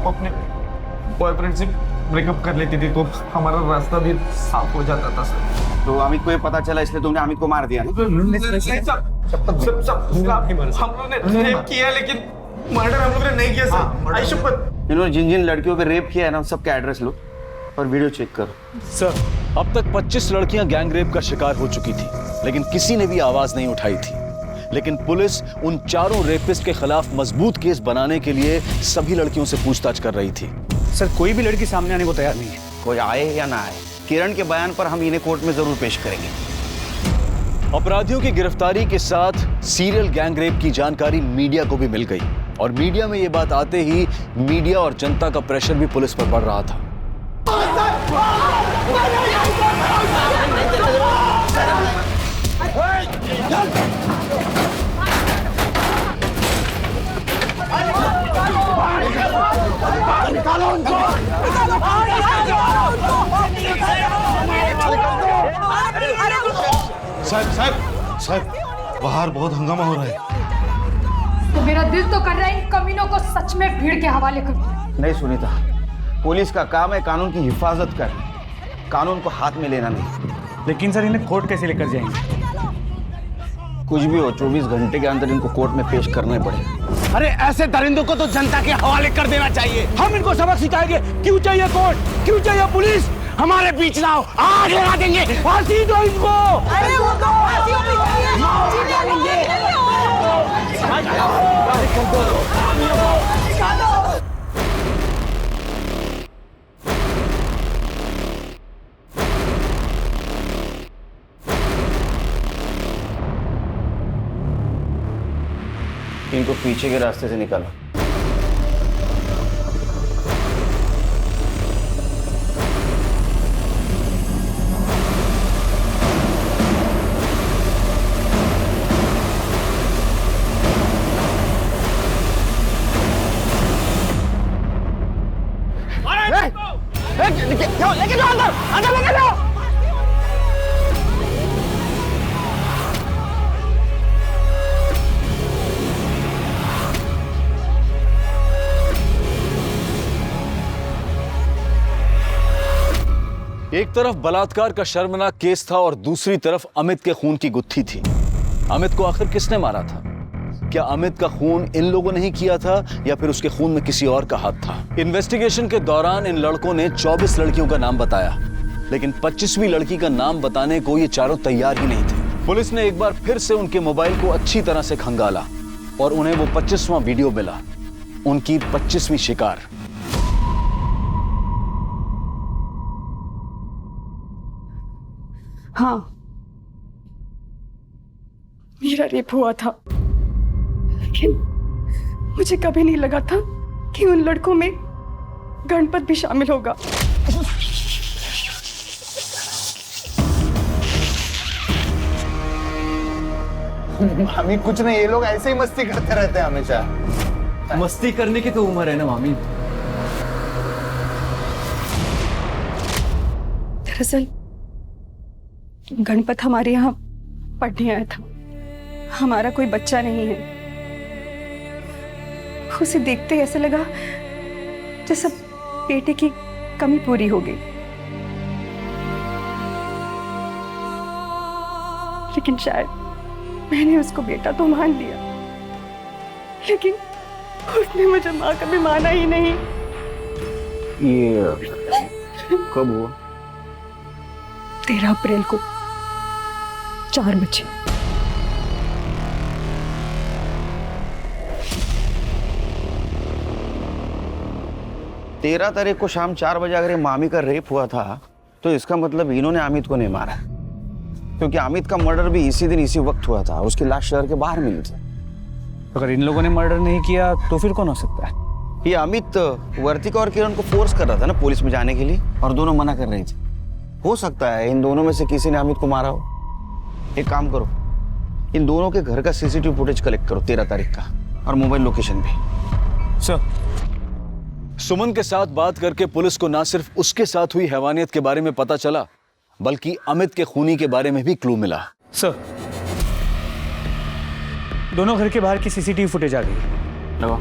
अपने बॉयफ्रेंड से ब्रेकअप कर लेती थी, तो हमारा रास्ता भी साफ हो जाता था सर. तो अमित को ये पता चला इसलिए तुमने अमित को मार दिया ना. हम लोग ने रेप किया लेकिन मर्डर हम लोग ने नहीं किया सर. आई शपथ. इन्होंने जिन जिन लड़कियों पे रेप किया है ना, सबके एड्रेस लो और वीडियो चेक करो। सर, अब तक 25 लड़कियां गैंगरेप का शिकार हो चुकी थी, लेकिन किसी ने भी आवाज नहीं उठाई थी। लेकिन पुलिस उन चारों रेपिस्ट के खिलाफ मजबूत केस बनाने के लिए सभी लड़कियों से पूछताछ कर रही थी। सर, कोई भी लड़की सामने आने को तैयार नहीं है। कोई आए या ना आए, किरण के बयान पर हम इन्हें कोर्ट में जरूर पेश करेंगे। अपराधियों की गिरफ्तारी के साथ सीरियल गैंगरेप की जानकारी मीडिया को भी मिल गई और मीडिया में ये बात आते ही मीडिया और जनता का प्रेशर भी पुलिस पर बढ़ रहा था। साहब बाहर बहुत हंगामा हो रहा है। तो मेरा दिल तो कर रहा है इन कमीनों को सच में भीड़ के हवाले कर। नहीं सुनीता, पुलिस का काम है कानून की हिफाजत करना, कानून को हाथ में लेना नहीं। लेकिन सर, इन्हें कोर्ट कैसे लेकर जाएंगे? कुछ भी हो, 24 घंटे के अंदर इनको कोर्ट में पेश करना ही पड़ेगा। अरे ऐसे दरिंदों को तो जनता के हवाले कर देना चाहिए। हम इनको सबक सिखाएंगे। क्यों चाहिए कोर्ट, क्यों चाहिए पुलिस? हमारे बीच ना हो, आग लगा देंगे, फांसी दो इनको। अरे वो तो इनको पीछे के रास्ते से निकालो। लेके जाओ अंदर, अंदर लेके जाओ। एक तरफ बलात्कार का शर्मनाक केस था और दूसरी तरफ अमित के खून की गुत्थी थी। अमित को आखिर किसने मारा था? क्या अमित का खून इन लोगों ने ही किया था या फिर उसके खून में किसी और का हाथ था? इन्वेस्टिगेशन के दौरान इन लड़कों ने 24 लड़कियों का नाम बताया, लेकिन 25वीं लड़की का नाम बताने को ये चारों तैयार ही नहीं थे। पुलिस ने एक बार फिर से उनके मोबाइल को अच्छी तरह से खंगाला और उन्हें वो 25वां वीडियो मिला, उनकी 25वीं शिकार। हाँ, मेरा रेप हुआ था, लेकिन मुझे कभी नहीं लगा था कि उन लड़कों में गणपत भी शामिल होगा। मामी कुछ नहीं, ये लोग ऐसे ही मस्ती करते रहते हैं हमेशा। मस्ती करने की तो उम्र है ना मामी। दरअसल गणपत हमारे यहाँ पढ़ने आया था। हमारा कोई बच्चा नहीं है। उसे देखते ऐसे लगा जैसे बेटे की कमी पूरी हो गई। लेकिन शायद मैंने उसको बेटा तो मान लिया, लेकिन उसने मुझे माँ कभी माना ही नहीं। ये कब हुआ? 13 अप्रैल को 4 बजे। तेरह तारीख को शाम 4 बजे अगर ये मामी का रेप हुआ था तो इसका मतलब इन्होंने अमित को नहीं मारा, क्योंकि अमित का मर्डर भी इसी दिन इसी वक्त हुआ था। उसकी लाश शहर के बाहर मिली थी। अगर इन लोगों ने मर्डर नहीं किया तो फिर कौन हो सकता है? ये अमित वर्तिका और किरण को फोर्स कर रहा था ना पुलिस में जाने के लिए, और दोनों मना कर रही थी। हो सकता है इन दोनों में से किसी ने अमित को मारा हो। एक काम करो, इन दोनों के घर का सीसीटीवी फुटेज कलेक्ट करो 13 तारीख का, और मोबाइल लोकेशन भी। सर, सुमन के साथ बात करके पुलिस को ना सिर्फ उसके साथ हुई हैवानियत के बारे में पता चला, बल्कि अमित के खूनी के बारे में भी क्लू मिला। सर, दोनों घर के बाहर की सीसीटीवी फुटेज आ गई। लगाओ।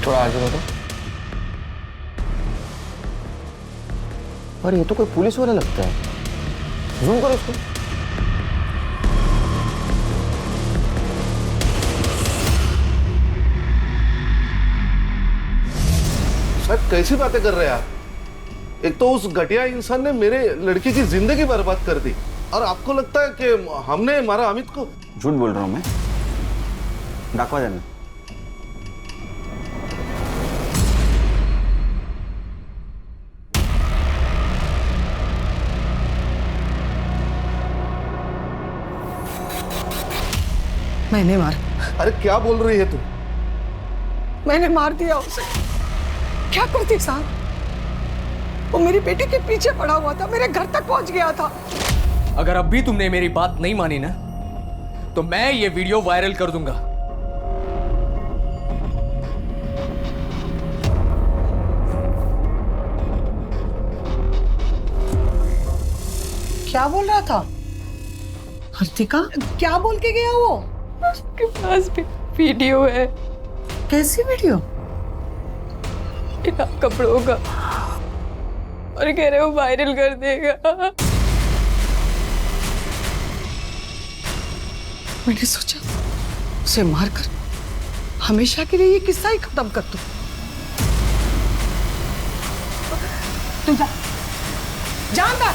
थोड़ा आगे बढ़ो। अरे ये तो कोई पुलिस वाला लगता है। जूम करो इसको। साहब कैसी बातें कर रहे हैं आप? एक तो उस घटिया इंसान ने मेरे लड़की की जिंदगी बर्बाद कर दी, और आपको लगता है कि हमने मारा अमित को? झूठ बोल रहा हूं मैं। दाखवा देना। मैंने मारा। अरे क्या बोल रही है तू? मैंने मार दिया उसे। क्या करती साहब? वो मेरी बेटी के पीछे पड़ा हुआ था, मेरे घर तक पहुंच गया था। अगर अब भी तुमने मेरी बात नहीं मानी ना, तो मैं ये वीडियो वायरल कर दूंगा। क्या बोल रहा था हर्तिका? क्या बोल के गया वो? उसके पास भी वीडियो है। कैसी वीडियो? बिना कपड़ों का, और कह रहे वो वायरल कर देगा। मैंने सोचा उसे मारकर हमेशा के लिए ये किस्सा ही खत्म कर दूं। तू जा, जा अंदर।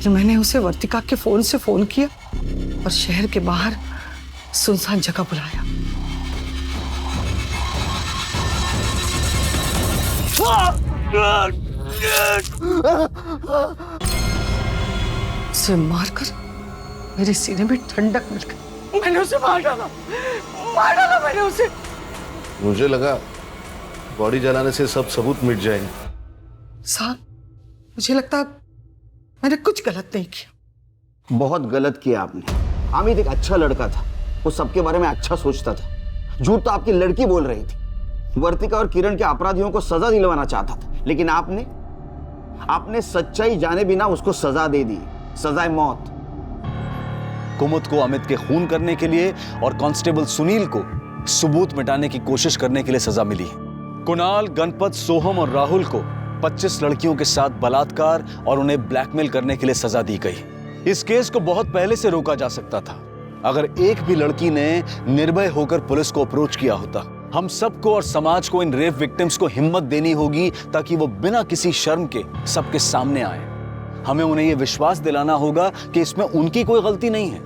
फिर मैंने उसे वर्तिका के फोन से फोन किया और शहर के बाहर सुनसान जगह बुलाया। उसे मारकर मेरे सीने में ठंडक मिल गई। मैंने उसे मार डाला मैंने उसे। मुझे लगा बॉडी जलाने से सब सबूत मिट जाएंगे। साहब, मुझे लगता मैंने कुछ गलत नहीं किया। बहुत गलत किया आपने। अमित एक अच्छा लड़का था, वो सबके बारे में अच्छा सोचता था। झूठ तो आपकी लड़की बोल रही थी। वर्तिका और किरण के अपराधियों को सजा दिलवाना चाहता था, लेकिन आपने सच्चाई जाने बिना उसको सजा दे दी, सजाए मौत। कुमुद को अमित के खून करने के लिए और कांस्टेबल सुनील को सबूत मिटाने की कोशिश करने के लिए सजा मिली। कुणाल, गणपत, सोहम और राहुल को 25 लड़कियों के साथ बलात्कार और उन्हें ब्लैकमेल करने के लिए सजा दी गई। इस केस को बहुत पहले से रोका जा सकता था अगर एक भी लड़की ने निर्भय होकर पुलिस को अप्रोच किया होता। हम सबको और समाज को इन रेप विक्टिम्स को हिम्मत देनी होगी ताकि वो बिना किसी शर्म के सबके सामने आए। हमें उन्हें यह विश्वास दिलाना होगा कि इसमें उनकी कोई गलती नहीं है,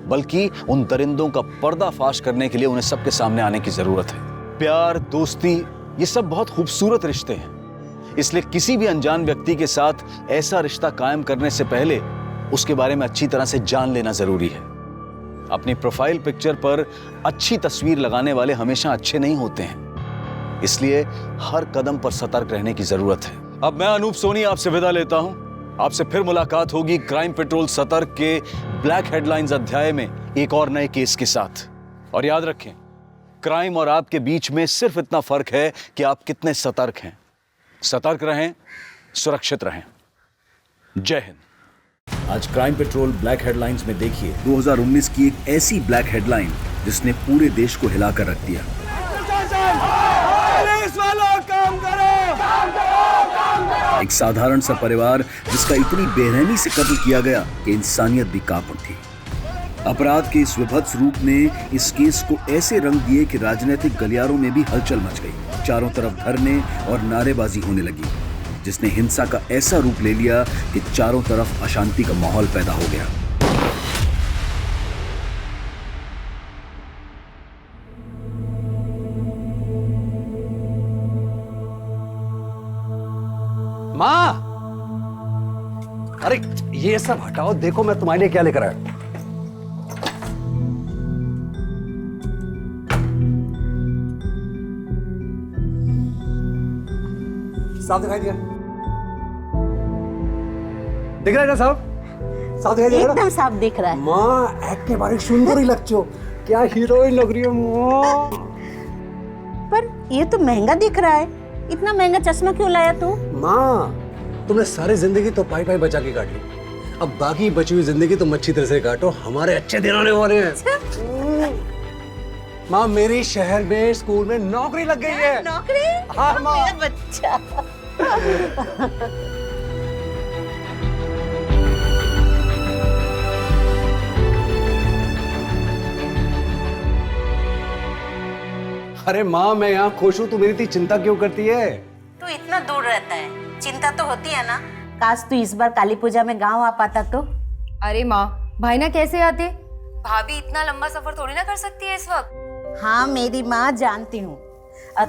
बल्कि उन दरिंदों का पर्दाफाश करने के लिए उन्हें सबके सामने आने की जरूरत है। प्यार, दोस्ती, ये सब बहुत खूबसूरत रिश्ते हैं, इसलिए किसी भी अनजान व्यक्ति के साथ ऐसा रिश्ता कायम करने से पहले उसके बारे में अच्छी तरह से जान लेना जरूरी है। अपनी प्रोफाइल पिक्चर पर अच्छी तस्वीर लगाने वाले हमेशा अच्छे नहीं होते हैं, इसलिए हर कदम पर सतर्क रहने की जरूरत है। अब मैं अनूप सोनी आपसे विदा लेता हूं। आपसे फिर मुलाकात होगी क्राइम पेट्रोल सतर्क के ब्लैक हेडलाइंस अध्याय में एक और नए केस के साथ। और याद रखें, क्राइम और आपके बीच में सिर्फ इतना फर्क है कि आप कितने सतर्क हैं। सतर्क रहें, सुरक्षित रहें। जय हिंद। आज क्राइम पेट्रोल ब्लैक हेडलाइंस में देखिए 2019 की एक ऐसी ब्लैक हेडलाइन जिसने पूरे देश को हिलाकर रख दिया। पुलिस वालों, काम करो, काम करो, काम करो। एक साधारण सा परिवार जिसका इतनी बेरहमी से कत्ल किया गया कि इंसानियत भी कांप उठी। अपराध के इस विभत्स रूप ने इस केस को ऐसे रंग दिए कि राजनीतिक गलियारों में भी हलचल मच गई। चारों तरफ धरने और नारेबाजी होने लगी, जिसने हिंसा का ऐसा रूप ले लिया कि चारों तरफ अशांति का माहौल पैदा हो गया। माँ, अरे ये सब हटाओ, देखो मैं तुम्हारे लिए क्या लेकर आया। साफ दिखाई दिया? दिख रहा है ना साफ? साफ दिखाई दिया? एकदम साफ दिख रहा है। माँ, एक्ट के बारे सुंदर लगती हो, क्या हीरोइन लग रही हो माँ। पर ये तो महंगा दिख रहा है, इतना महंगा चश्मा क्यों लाया तू? माँ, तुमने सारी जिंदगी तो पाई पाई बचा के काटी, अब बाकी बची हुई जिंदगी तुम अच्छी तरह से काटो, हमारे अच्छे दिन आने वाले हैं। माँ, मेरी शहर में स्कूल में नौकरी लग गई है। नौकरी? हाँ माँ। मेरा बच्चा। अरे माँ मैं यहाँ खुश हूँ, तू मेरी इतनी चिंता क्यों करती है? तू इतना दूर रहता है, चिंता तो होती है ना। काश तू इस बार काली पूजा में गांव आ पाता तो। अरे माँ, भाई ना कैसे आते? भाभी इतना लंबा सफर थोड़ी ना कर सकती है इस वक्त। हाँ मेरी माँ जानती हूँ।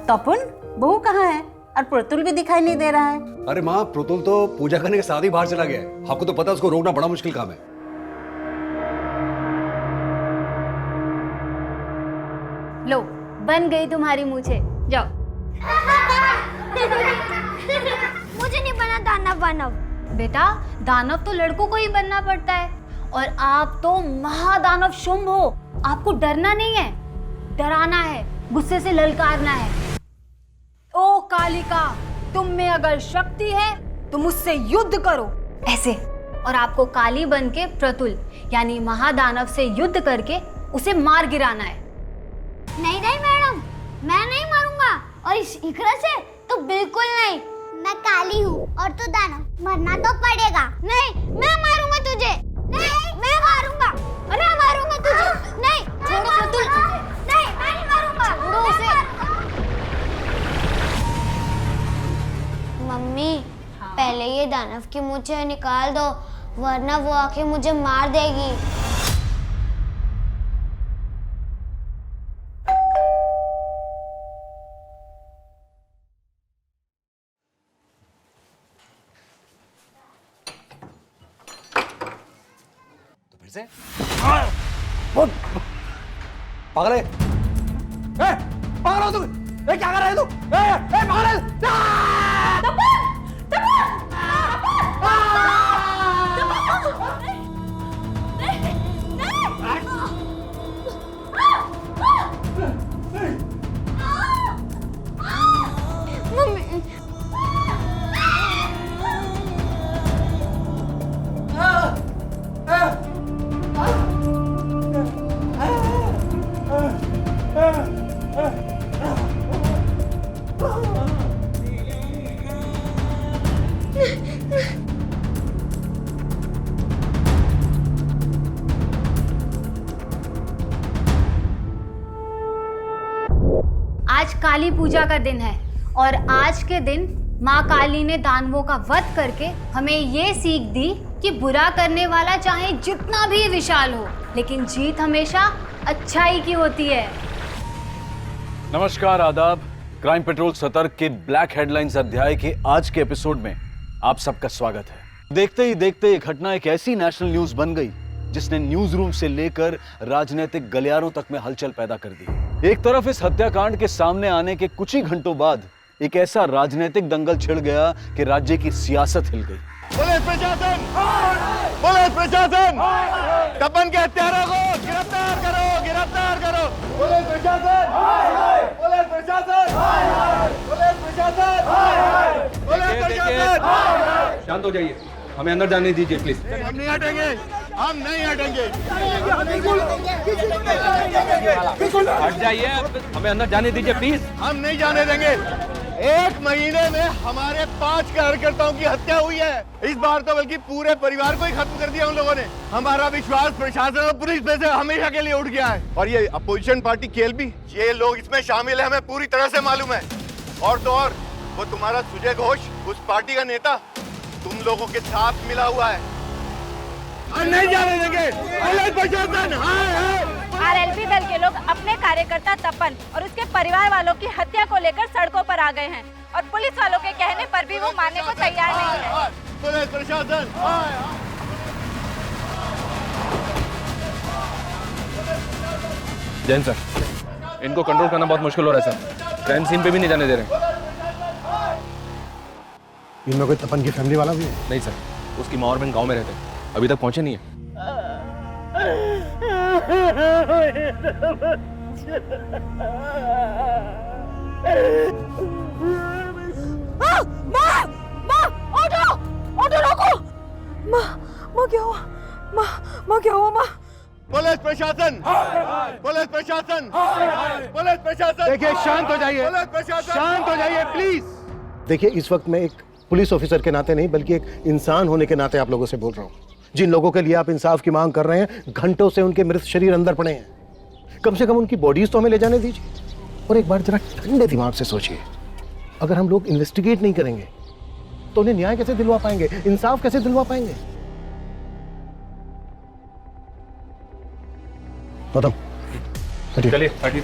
तपन बहू कहाँ है? और प्रतुल भी दिखाई नहीं दे रहा है। अरे माँ प्रतुल तो पूजा करने के साथ ही बाहर चला गया है। आपको तो पता है उसको रोकना बड़ा मुश्किल काम है। लो बन गई तुम्हारी मूछें, जाओ। मुझे नहीं बना दानव वानव। बेटा दानव तो लड़कों को ही बनना पड़ता है, और आप तो महादानव शुंभ हो। आपको डरना नहीं है, डराना है, गुस्से से ललकारना है। ओ कालिका, तुम में अगर शक्ति है तो मुझसे युद्ध करो, ऐसे। और आपको काली बन के प्रतुल यानी महादानव से युद्ध करके उसे मार गिराना है। नहीं नहीं मैडम, मैं नहीं मारूंगा, और इस इकरा से तो बिल्कुल नहीं। मैं काली हूँ और तू दानव, मरना तो पड़ेगा। नहीं, मैं मारूंगा तुझे। नहीं, मैं मारूंगा। अरे मारूंगा तुझे। नहीं, छोड़ो प्रतुल। नहीं, मैं नहीं मारूंगा। छोड़ो उसे। मम्मी, पहले ये दानव की मूंछें निकाल दो, वरना वो आके मुझे मार देगी। पागल है? पागल हो तुम? क्या कर रहे हो तुम? पागल! आज काली पूजा का दिन है, और आज के दिन माँ काली ने दानवों का वध करके हमें ये सीख दी कि बुरा करने वाला चाहे जितना भी विशाल हो, लेकिन जीत हमेशा अच्छाई की होती है। नमस्कार, आदाब। क्राइम पेट्रोल सतर्क के ब्लैक हेडलाइंस अध्याय के आज के एपिसोड में आप सबका स्वागत है। देखते ही देखते ये घटना एक ऐसी नेशनल न्यूज बन गई जिसने न्यूज रूम से लेकर राजनीतिक गलियारों तक में हलचल पैदा कर दी। एक तरफ इस हत्याकांड के सामने आने के कुछ ही घंटों बाद एक ऐसा राजनीतिक दंगल छिड़ गया कि राज्य की सियासत हिल गई। पुलिस प्रशासन! पुलिस प्रशासन! तपन के हत्यारों को गिरफ्तार करो, गिरफ्तार करो! पुलिस प्रशासन! पुलिस प्रशासन! पुलिस प्रशासन! पुलिस प्रशासन! शांत हो जाइए, हमें अंदर जाने दीजिए प्लीज। हम नहीं हटेंगे, हम नहीं हटेंगे। हट जाइए, हमें अंदर जाने दीजिए प्लीज। हम नहीं जाने देंगे। एक महीने में हमारे 5 कार्यकर्ताओं की हत्या हुई है। इस बार तो बल्कि पूरे परिवार को ही खत्म कर दिया उन लोगों ने। हमारा विश्वास प्रशासन और पुलिस पे से हमेशा के लिए उठ गया है। और ये अपोजिशन पार्टी केएलबी, ये लोग इसमें शामिल है, हमें पूरी तरह से मालूम है। और तो और वो तुम्हारा सुजय घोष, उस पार्टी का नेता, तुम लोगों के साथ मिला हुआ है। हम नहीं जाने देंगे। प्रशासन! आरएलपी दल के लोग अपने कार्यकर्ता तपन और उसके परिवार वालों की हत्या को लेकर सड़कों पर आ गए हैं, और पुलिस वालों के कहने पर भी वो मानने को तैयार नहीं है। पुलिस प्रशासन! जैन सर, इनको कंट्रोल करना बहुत मुश्किल हो रहा है सर। क्राइम सीन पे भी नहीं जाने दे रहे। इनमें कोई तपन की फैमिली वाला भी है? नहीं सर, उसकी माँ और बहन गांव में रहते हैं, अभी तक पहुंचे नहीं है। ऑटो रोको। माँ क्या हुआ? माँ क्या हुआ? माँ पुलिस प्रशासन! पुलिस प्रशासन! पुलिस प्रशासन! देखिए, शांत हो जाइए। पुलिस प्रशासन! शांत हो जाइए प्लीज। देखिए, इस वक्त मैं एक पुलिस ऑफिसर के नाते नहीं बल्कि एक इंसान होने के नाते आप लोगों से बोल रहा हूँ। जिन लोगों के लिए आप इंसाफ की मांग कर रहे हैं, घंटों से उनके मृत शरीर अंदर पड़े हैं। कम से कम उनकी बॉडीज तो हमें ले जाने दीजिए। और एक बार जरा ठंडे दिमाग से सोचिए, अगर हम लोग इन्वेस्टिगेट नहीं करेंगे तो उन्हें न्याय कैसे दिलवा पाएंगे, इंसाफ कैसे दिलवा पाएंगे? गौतम चलिए हटिए।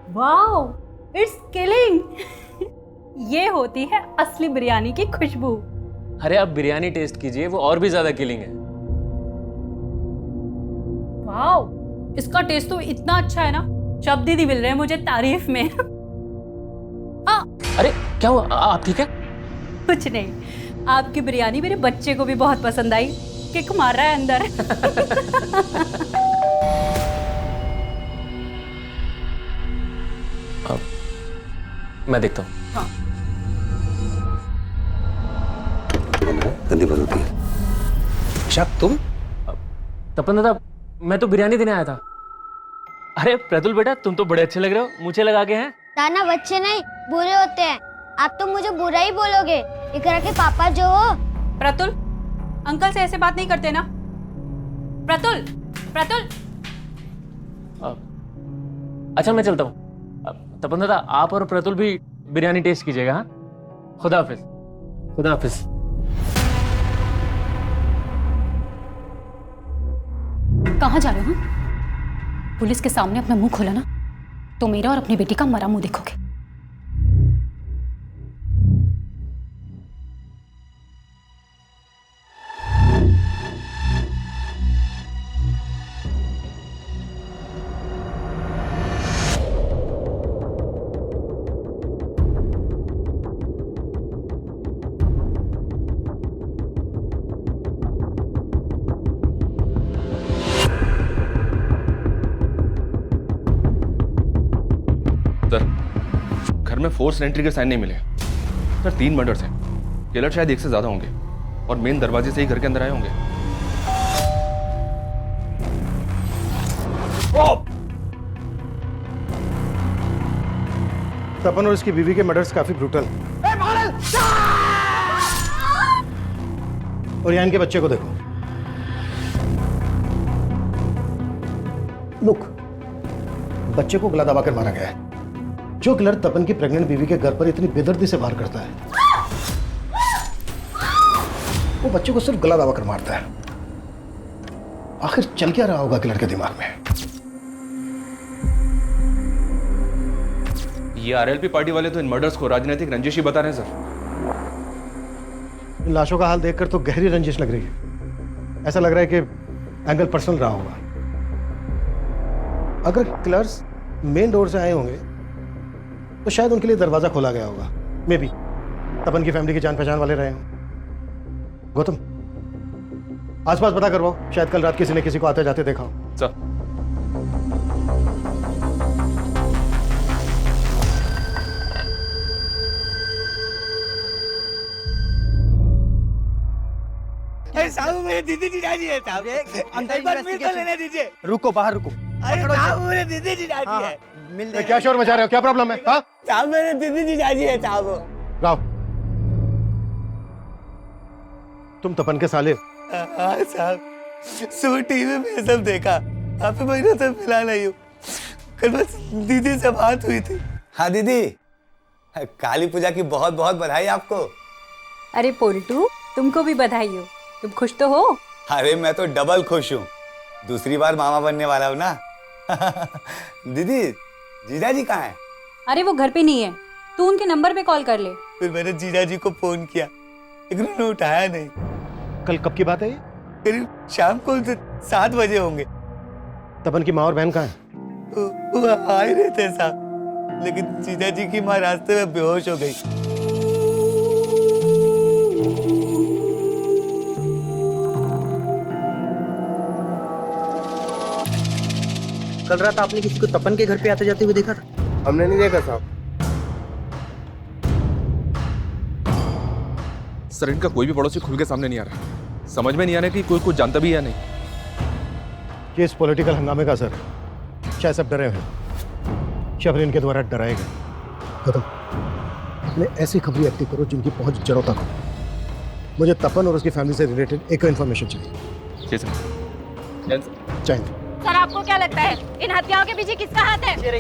Wow, it's killing. ये होती है असली बिरयानी की खुशबू। अरे आप बिरयानी टेस्ट कीजिए, वो और भी ज्यादा किलिंग है। वाओ, इसका टेस्ट तो इतना अच्छा है ना, शब्द ही नहीं मिल रहे मुझे तारीफ में। अरे क्या हुआ, आप ठीक है? कुछ नहीं, आपकी बिरयानी मेरे बच्चे को भी बहुत पसंद आई, किक मार रहा है अंदर। मैं देखता हूँ। हाँ। गंदी बनती है। शक तुम? तपन दादा, मैं तो बिरयानी देने आया था। अरे प्रतुल बेटा, तुम तो बड़े अच्छे लग रहे हो, मुझे लगा के हैं। नाना बच्चे नहीं बुरे होते हैं, आप तो मुझे बुरा ही बोलोगे। इकरा के पापा जो हो। प्रतुल, अंकल से ऐसे बात नहीं करते ना। प्रतुल, प्रतुल। अच्छा मैं चलता हूँ। तपन दादा, आप और प्रतुल भी बिरयानी टेस्ट कीजिएगा। हाँ, खुदा हाफिज। खुदा हाफिज। कहाँ जा रहे हो? पुलिस के सामने अपना मुंह खोला ना तो मेरा और अपनी बेटी का मरा मुंह देखोगे। सर, घर में फोर्स एंट्री के साइन नहीं मिले। सर 3 मर्डर्स हैं, किलर शायद 1 से ज्यादा होंगे और मेन दरवाजे से ही घर के अंदर आए होंगे। तपन और इसकी बीवी के मर्डर्स काफी ब्रूटल। और यहाँ इनके बच्चे को देखो। लुक, बच्चे को गला दबाकर मारा गया है। जो किलर तपन की प्रेग्नेंट बीवी के घर पर इतनी बेदर्दी से वार करता है, वो बच्चे को सिर्फ गला दबाकर मारता है। आखिर चल क्या रहा होगा किलर के दिमाग में? ये आरएलपी पार्टी वाले तो इन मर्डर्स को राजनीतिक रंजिश ही बता रहे हैं सर। इन लाशों का हाल देखकर तो गहरी रंजिश लग रही है। ऐसा लग रहा है कि एंगल पर्सनल रहा होगा। अगर किलर्स मेन डोर से आए होंगे तो शायद उनके लिए दरवाजा खोला गया होगा। मे बी तपन की फैमिली की जान पहचान वाले रहे हों। गौतम, आसपास पता करवाओ, शायद कल रात किसी ने किसी को आते जाते देखा हो। सर। साहब मेरे दीदी जीजाजी है साहब। अंदर बस मिल तो लेने दीजिए। रुको, बाहर रुको। अरे साहब मेरे दीदी जीजाजी है। मिल क्या शोर मचा रहे हो? क्या प्रॉब्लम है? हाँ साहब मेरे दीदी जीजाजी है साहब। राव, तुम तपन के साले? हाँ साहब, सुबह टीवी में सब देखा। काफी महीनों से मिला नहीं हूँ। कल बस दीदी से बात हुई थी। हाँ दीदी, काली पूजा की बहुत बहुत बधाई आपको। अरे पोल्टू, तुमको भी बधाई हो। तुम खुश तो हो? अरे मैं तो डबल खुश हूँ, दूसरी बार मामा बनने वाला हूँ ना। दीदी, जीजाजी कहाँ है? अरे वो घर पे नहीं है, तू उनके नंबर पे कॉल कर ले। फिर मैंने जीजाजी को फोन किया, लेकिन उन्होंने उठाया नहीं। कल कब की बात है ये? करीब शाम को 7 बजे होंगे। तपन की माँ और बहन कहाँ है? वो आ ही रहे थे साहब, लेकिन जीजाजी की माँ रास्ते में बेहोश हो गई। कल रात आपने किसी को तपन के घर पे आते जाते हुए देखा था? हमने नहीं देखा साहब। सर इनका कोई भी पड़ोसी खुल के सामने नहीं आ रहा। समझ में नहीं आ रहा कि कोई कुछ जानता भी है या नहीं। ये इस पॉलिटिकल हंगामे का असर है। शायद सब डरे हुए हैं, शायद इनके द्वारा डराए गए। खत्म। अपने ऐसी खबरें एक्टिव करो जिनकी पहुंच जड़ों तक हो। मुझे तपन और उसकी फैमिली से रिलेटेड एक इन्फॉर्मेशन चाहिए। जी सर। चाहिए। सर आपको क्या लगता है इन हत्याओं के पीछे किसका हाथ है? सर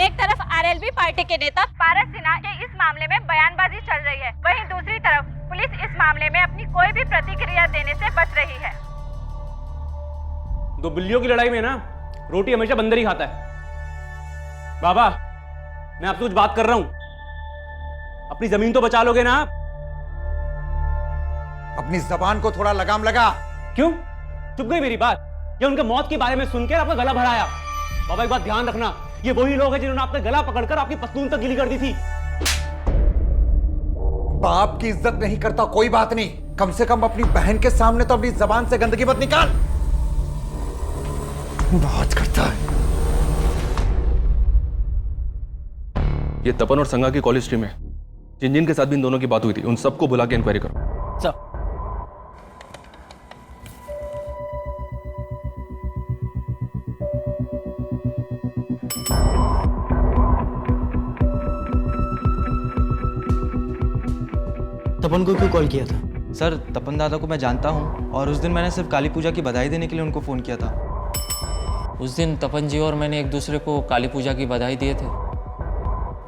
एक तरफ आरएलबी पार्टी के नेता पारस सिन्हा के इस मामले में बयानबाजी चल रही है, वहीं दूसरी तरफ पुलिस इस मामले में अपनी कोई भी प्रतिक्रिया देने से बच रही है। दो बिल्लियों की लड़ाई में ना रोटी हमेशा बंदर ही खाता है। बाबा मैं आपसे कुछ बात कर रहा हूं, अपनी जमीन तो बचा लोगे ना आप? अपनी जबान को थोड़ा लगाम लगा। क्यों चुप गई मेरी बात? या उनके मौत के बारे में सुनकर आपका गला भराया? बाबा एक बात ध्यान रखना, ये वही लोग हैं जिन्होंने आपका गला पकड़कर आपकी पस्तून तक गीली कर दी थी। बाप की इज्जत नहीं करता कोई बात नहीं, कम से कम अपनी बहन के सामने तो अपनी जबान से गंदगी मत निकाल। बहुत करता है। ये तपन और संगा की कॉलेज टीम है। जिन जिन के साथ भी इन दोनों की बात हुई थी उन सबको बुला के इंक्वायरी करो। सर तपन को क्यों कॉल किया था? सर तपन दादा को मैं जानता हूँ और उस दिन मैंने सिर्फ काली पूजा की बधाई देने के लिए उनको फ़ोन किया था। उस दिन तपन जी और मैंने एक दूसरे को काली पूजा की बधाई दिए थे।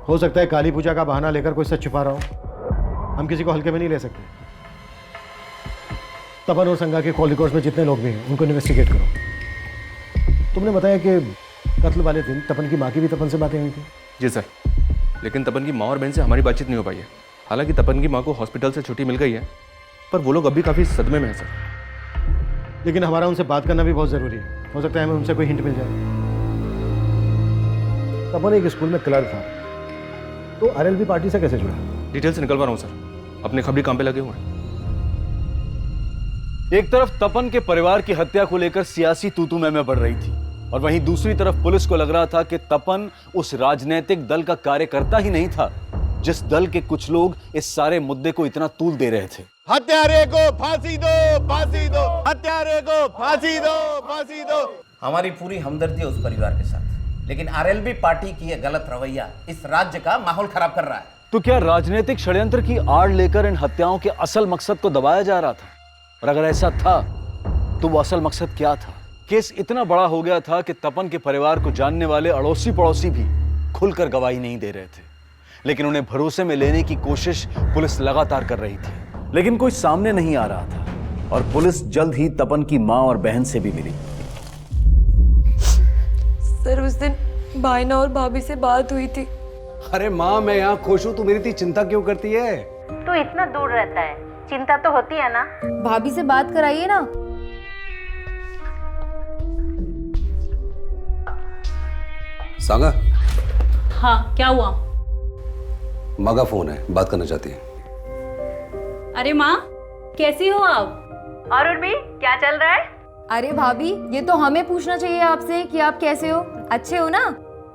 हो सकता है काली पूजा का बहाना लेकर कोई सच छुपा रहा हो। हम किसी को हल्के में नहीं ले सकते। तपन और संगा के कॉल रिकॉर्ड्स में जितने लोग भी हैं उनको इन्वेस्टिगेट करो। तुमने बताया कि कत्ल वाले दिन तपन की माँ की भी तपन से बातें हुई थी। जी सर, लेकिन तपन की माँ और बहन से हमारी बातचीत नहीं हो पाई है। हालांकि तपन की माँ को हॉस्पिटल से छुट्टी मिल गई है, पर वो लोग अभी काफ़ी सदमे में हैं सर। लेकिन हमारा उनसे बात करना भी बहुत ज़रूरी है। हो सकता है हमें उनसे कोई हिंट मिल जाए। तपन एक स्कूल में क्लर्क था, तो आरएलबी पार्टी से कैसे जुड़ा? डिटेल्स निकलवा रहा हूँ सर, अपने खबरी काम पे लगे हुए हैं। एक तरफ तपन के परिवार की हत्या को लेकर सियासी तूतू में बढ़ रही थी, और वहीं दूसरी तरफ पुलिस को लग रहा था कि तपन उस राजनीतिक दल का कार्यकर्ता ही नहीं था जिस दल के कुछ लोग इस सारे मुद्दे को इतना तूल दे रहे थे। हत्यारे को फांसी दो, फांसी दो, हत्यारे को फांसी दो, फांसी दो। हमारी पूरी हमदर्दी है उस परिवार के साथ, लेकिन आरएलबी पार्टी की यह गलत रवैया इस राज्य का माहौल खराब कर रहा है। तो क्या राजनीतिक षड्यंत्र की आड़ लेकर इन हत्याओं के असल मकसद को दबाया जा रहा था? और अगर ऐसा था तो वो असल मकसद क्या था? केस इतना बड़ा हो गया था कि तपन के परिवार को जानने वाले अड़ोसी पड़ोसी भी खुलकर गवाही नहीं दे रहे थे, लेकिन उन्हें भरोसे में लेने की कोशिश पुलिस लगातार कर रही थी। लेकिन कोई सामने नहीं आ रहा था और पुलिस जल्द ही तपन की मां और बहन से भी मिली। सर उस दिन भाईना और भाभी से बात हुई थी। अरे माँ मैं यहाँ खुश हूँ, तू मेरी इतनी चिंता क्यों करती है? तू इतना दूर रहता है, चिंता तो होती है ना। भाभी से बात कराइए ना। सागा, हाँ क्या हुआ? माँ का फोन है, बात करना चाहती है। अरे माँ कैसी हो आप? और उर्मी क्या चल रहा है? अरे भाभी ये तो हमें पूछना चाहिए आपसे कि आप कैसे हो, अच्छे हो ना?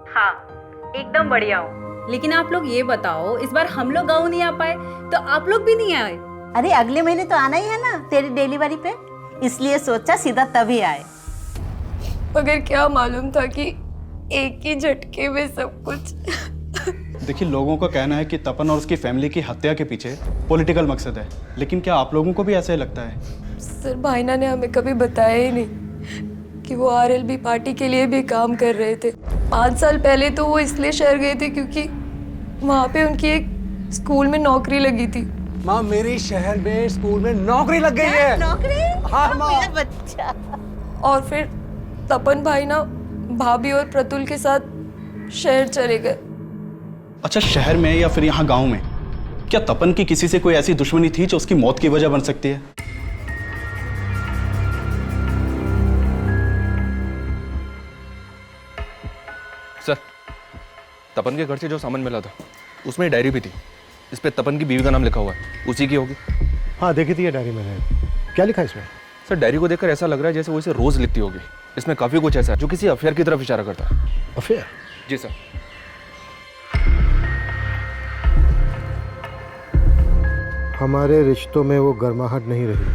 हाँ एकदम बढ़िया हो। लेकिन आप लोग ये बताओ, इस बार हम लोग गाँव नहीं आ पाए तो आप लोग भी नहीं आए? अरे अगले महीने तो आना ही है ना तेरी डिलीवरी पे, इसलिए सोचा सीधा तभी आए। मगर क्या मालूम था कि एक ही झटके में सब कुछ। देखिए लोगों का कहना है कि तपन और उसकी फैमिली की हत्या के पीछे पॉलिटिकल मकसद है, लेकिन क्या आप लोगों को भी ऐसा लगता है? सर भाईना ने हमें कभी बताया ही नहीं कि वो आरएलबी पार्टी के लिए भी काम कर रहे थे। 5 साल पहले तो वो इसलिए शहर गए थे क्योंकि वहाँ पे उनकी एक स्कूल में नौकरी लगी थी। माँ मेरी शहर में स्कूल में नौकरी लग गई है। नौकरी? हाँ माँ। मेरा बच्चा। और फिर तपन भाईना भाभी और प्रतुल के साथ शहर चले गए। अच्छा शहर में या फिर यहाँ गांव में, क्या तपन की किसी से कोई ऐसी दुश्मनी थी जो उसकी मौत की वजह बन सकती है? सर तपन के घर से जो सामान मिला था उसमें डायरी भी थी, इस पे तपन की बीवी का नाम लिखा हुआ है, उसी की होगी। हाँ देखी थी ये डायरी मैंने। क्या लिखा है इसमें? सर डायरी को देखकर ऐसा लग रहा है जैसे वो इसे रोज लिखती होगी। इसमें काफी कुछ ऐसा है जो किसी अफेयर की तरफ इशारा करता है। अफेयर? जी सर। हमारे रिश्तों में वो गर्माहट नहीं रही।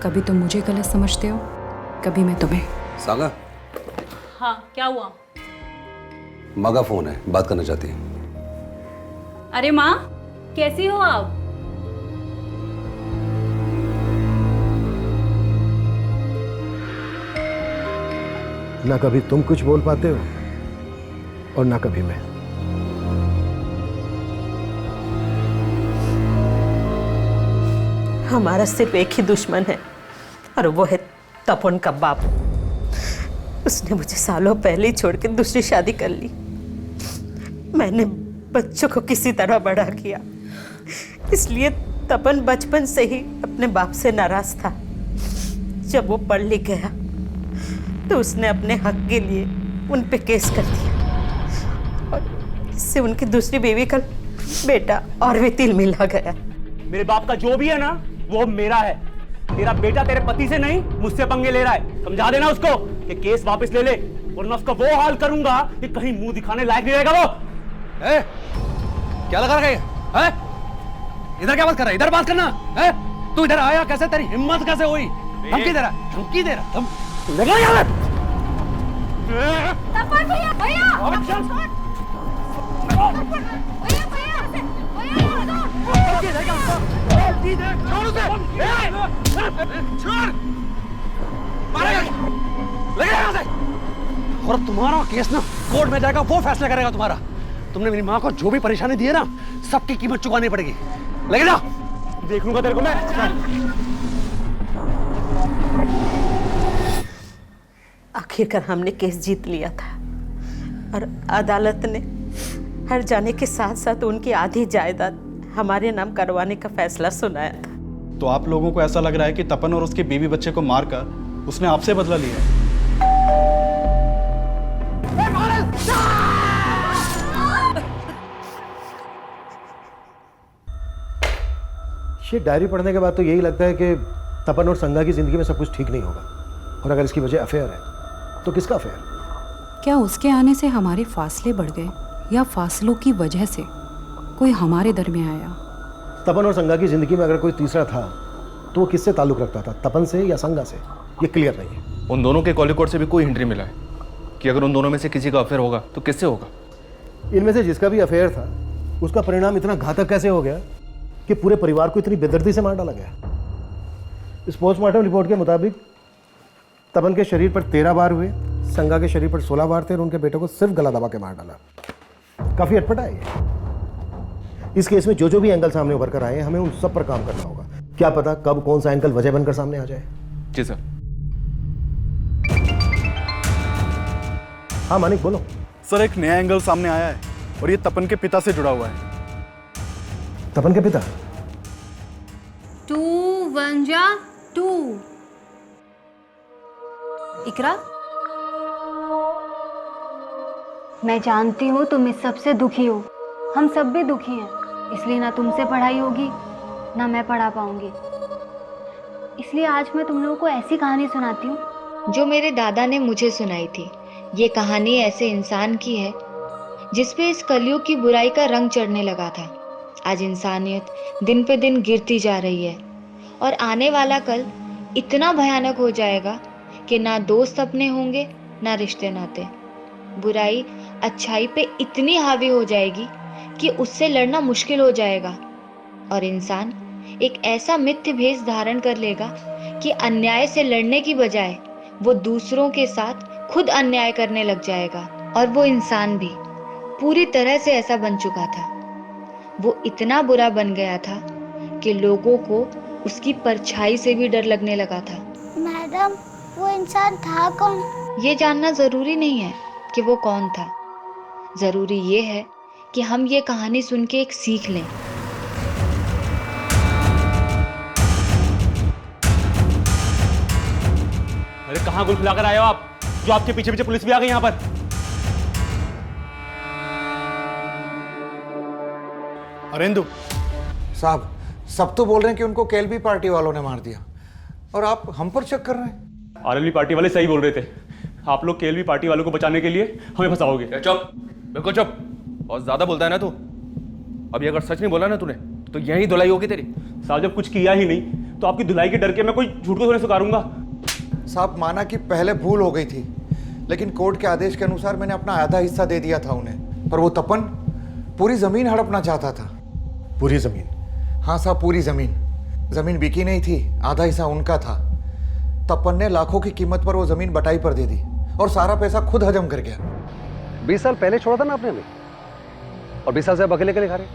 कभी तुम मुझे गलत समझते हो, कभी मैं तुम्हें। सागा, हाँ क्या हुआ? माँ का फोन है, बात करना चाहती है। अरे माँ कैसी हो आप? ना कभी तुम कुछ बोल पाते हो और ना कभी मैं। हमारा सिर्फ एक ही दुश्मन है और वो है तपन का बाप। उसने मुझे सालों पहले ही छोड़ के दूसरी शादी कर ली। मैंने बच्चों को किसी तरह बड़ा किया, इसलिए तपन बचपन से ही अपने बाप से नाराज था। जब वो पढ़ लिख गया तो उसने अपने हक के लिए उन पे केस कर दिया और इससे उनकी दूसरी बीवी का बेटा और भी तिल मिला गया। मेरे बाप का जो भी है ना वो मेरा है। तेरा बेटा तेरे पति से नहीं मुझसे पंगे ले रहा है। समझा देना उसको कि केस वापस ले ले, वरना उसका वो हाल करूंगा कि कहीं मुंह दिखाने लायक नहीं रहेगा वो। क्या लगा रखा है? इधर क्या बात कर रहा है? इधर बात करना है। तू इधर आया कैसे? तेरी हिम्मत कैसे हुई? धमकी दे रहा, धमकी दे रहा। लगा यार। तपन भैया भैया और तुम्हारा केस ना कोर्ट में जाएगा, वो फैसला करेगा तुम्हारा। तुमने मेरी माँ को जो भी परेशानी दी है ना, सबकी कीमत चुकानी पड़ेगी। लगे ना? देख लूंगा तेरे को मैं। आखिरकार हमने केस जीत लिया था और अदालत ने हर जाने के साथ साथ उनकी आधी जायदाद हमारे नाम करवाने का फैसला सुनाया था। तो आप लोगों को ऐसा लग रहा है कि तपन और उसके बीवी बच्चे को मारकर उसने आपसे बदला लिया है? ये डायरी पढ़ने के बाद तो यही लगता है कि तपन और संगा की जिंदगी में सब कुछ ठीक नहीं होगा। और अगर इसकी वजह अफेयर है तो किसका अफेयर? क्या उसके आने से हमारे फासले बढ़ गए या फासलों की वजह से कोई हमारे दरमियान आया? तपन और संगा की जिंदगी में अगर कोई तीसरा था तो वो किससे ताल्लुक रखता था, तपन से या संगा से? ये क्लियर नहीं है। उन दोनों के कॉल रिकॉर्ड से भी कोई हिंट नहीं मिला है कि अगर उन दोनों में से किसी का अफेयर होगा तो किससे होगा। इनमें से जिसका भी अफेयर था उसका परिणाम इतना घातक कैसे हो गया कि पूरे परिवार को इतनी बेदर्दी से मार डाला गया? इस पोस्टमार्टम रिपोर्ट के मुताबिक तपन के शरीर पर 13 बार हुए, संगा के शरीर पर 16 बार थे और उनके बेटे को सिर्फ गला दबा के मार डाला। काफी अटपटा है ये। इस केस में जो भी एंगल सामने उभर कर आए, हमें उन सब पर काम करना होगा। क्या पता कब कौन सा एंगल वजह बनकर सामने आ जाए। जी सर। हाँ मानिक बोलो। सर एक नया एंगल सामने आया है और ये तपन के पिता से जुड़ा हुआ है। तपन के पिता? 2 1 जा 2। इकरा, मैं जानती हूँ तुम इस सबसे दुखी हो। हम सब भी दुखी हैं, इसलिए ना तुमसे पढ़ाई होगी ना मैं पढ़ा पाऊंगी। इसलिए आज मैं तुम लोगों को ऐसी कहानी सुनाती हूँ जो मेरे दादा ने मुझे सुनाई थी। ये कहानी ऐसे इंसान की है जिसपे इस कलयुग की बुराई का रंग चढ़ने लगा था। आज इंसानियत दिन पे दिन गिरती जा रही है और आने वाला कल इतना भयानक हो जाएगा कि ना दोस्त अपने होंगे ना रिश्ते नाते। बुराई अच्छाई पे इतनी हावी हो जाएगी कि उससे लड़ना मुश्किल हो जाएगा और इंसान एक ऐसा मिथ्य भेष धारण कर लेगा कि अन्याय से लड़ने की बजाय वो दूसरों के साथ खुद अन्याय करने लग जाएगा। और वो इंसान भी पूरी तरह से ऐसा बन चुका था। वो इतना बुरा बन गया था कि लोगों को उसकी परछाई से भी डर लगने लगा था। मैडम, वो इंसान था कौन? ये जानना जरूरी नहीं है कि वो कौन था। जरूरी ये है कि हम ये कहानी सुन के एक सीख लें। अरे कहाँ गुल खिलाकर आए हो आप, जो आपके पीछे पीछे पुलिस भी आ गई यहाँ पर? अरेंदु साहब, सब तो बोल रहे हैं कि उनको केएलबी पार्टी वालों ने मार दिया, और आप हम पर शक कर रहे हैं? आरएलवी पार्टी वाले सही बोल रहे थे। आप लोग केएलवी पार्टी वालों को बचाने के लिए हमें फंसाओगे। चुप, बिल्कुल चुप। और ज्यादा बोलता है ना तू। अभी अगर सच नहीं बोला ना तूने तो यही धुलाई होगी तेरी। साहब जब कुछ किया ही नहीं तो आपकी धुलाई के डर के मैं कोई झूठ को थोड़ी स्वीकारूंगा। साहब माना कि पहले भूल हो गई थी, लेकिन कोर्ट के आदेश के अनुसार मैंने अपना आधा हिस्सा दे दिया था उन्हें। पर वो तपन पूरी जमीन हड़पना चाहता था। पूरी जमीन? हाँ साहब, पूरी जमीन। जमीन बिकी नहीं थी, आधा हिस्सा उनका था। तपन ने लाखों की कीमत पर वो जमीन बटाई पर दे दी और सारा पैसा खुद हजम कर गया। 20 साल पहले छोड़ा था ना आपने हमें, और 20 साल से अब अकेले अकेले खा रहे,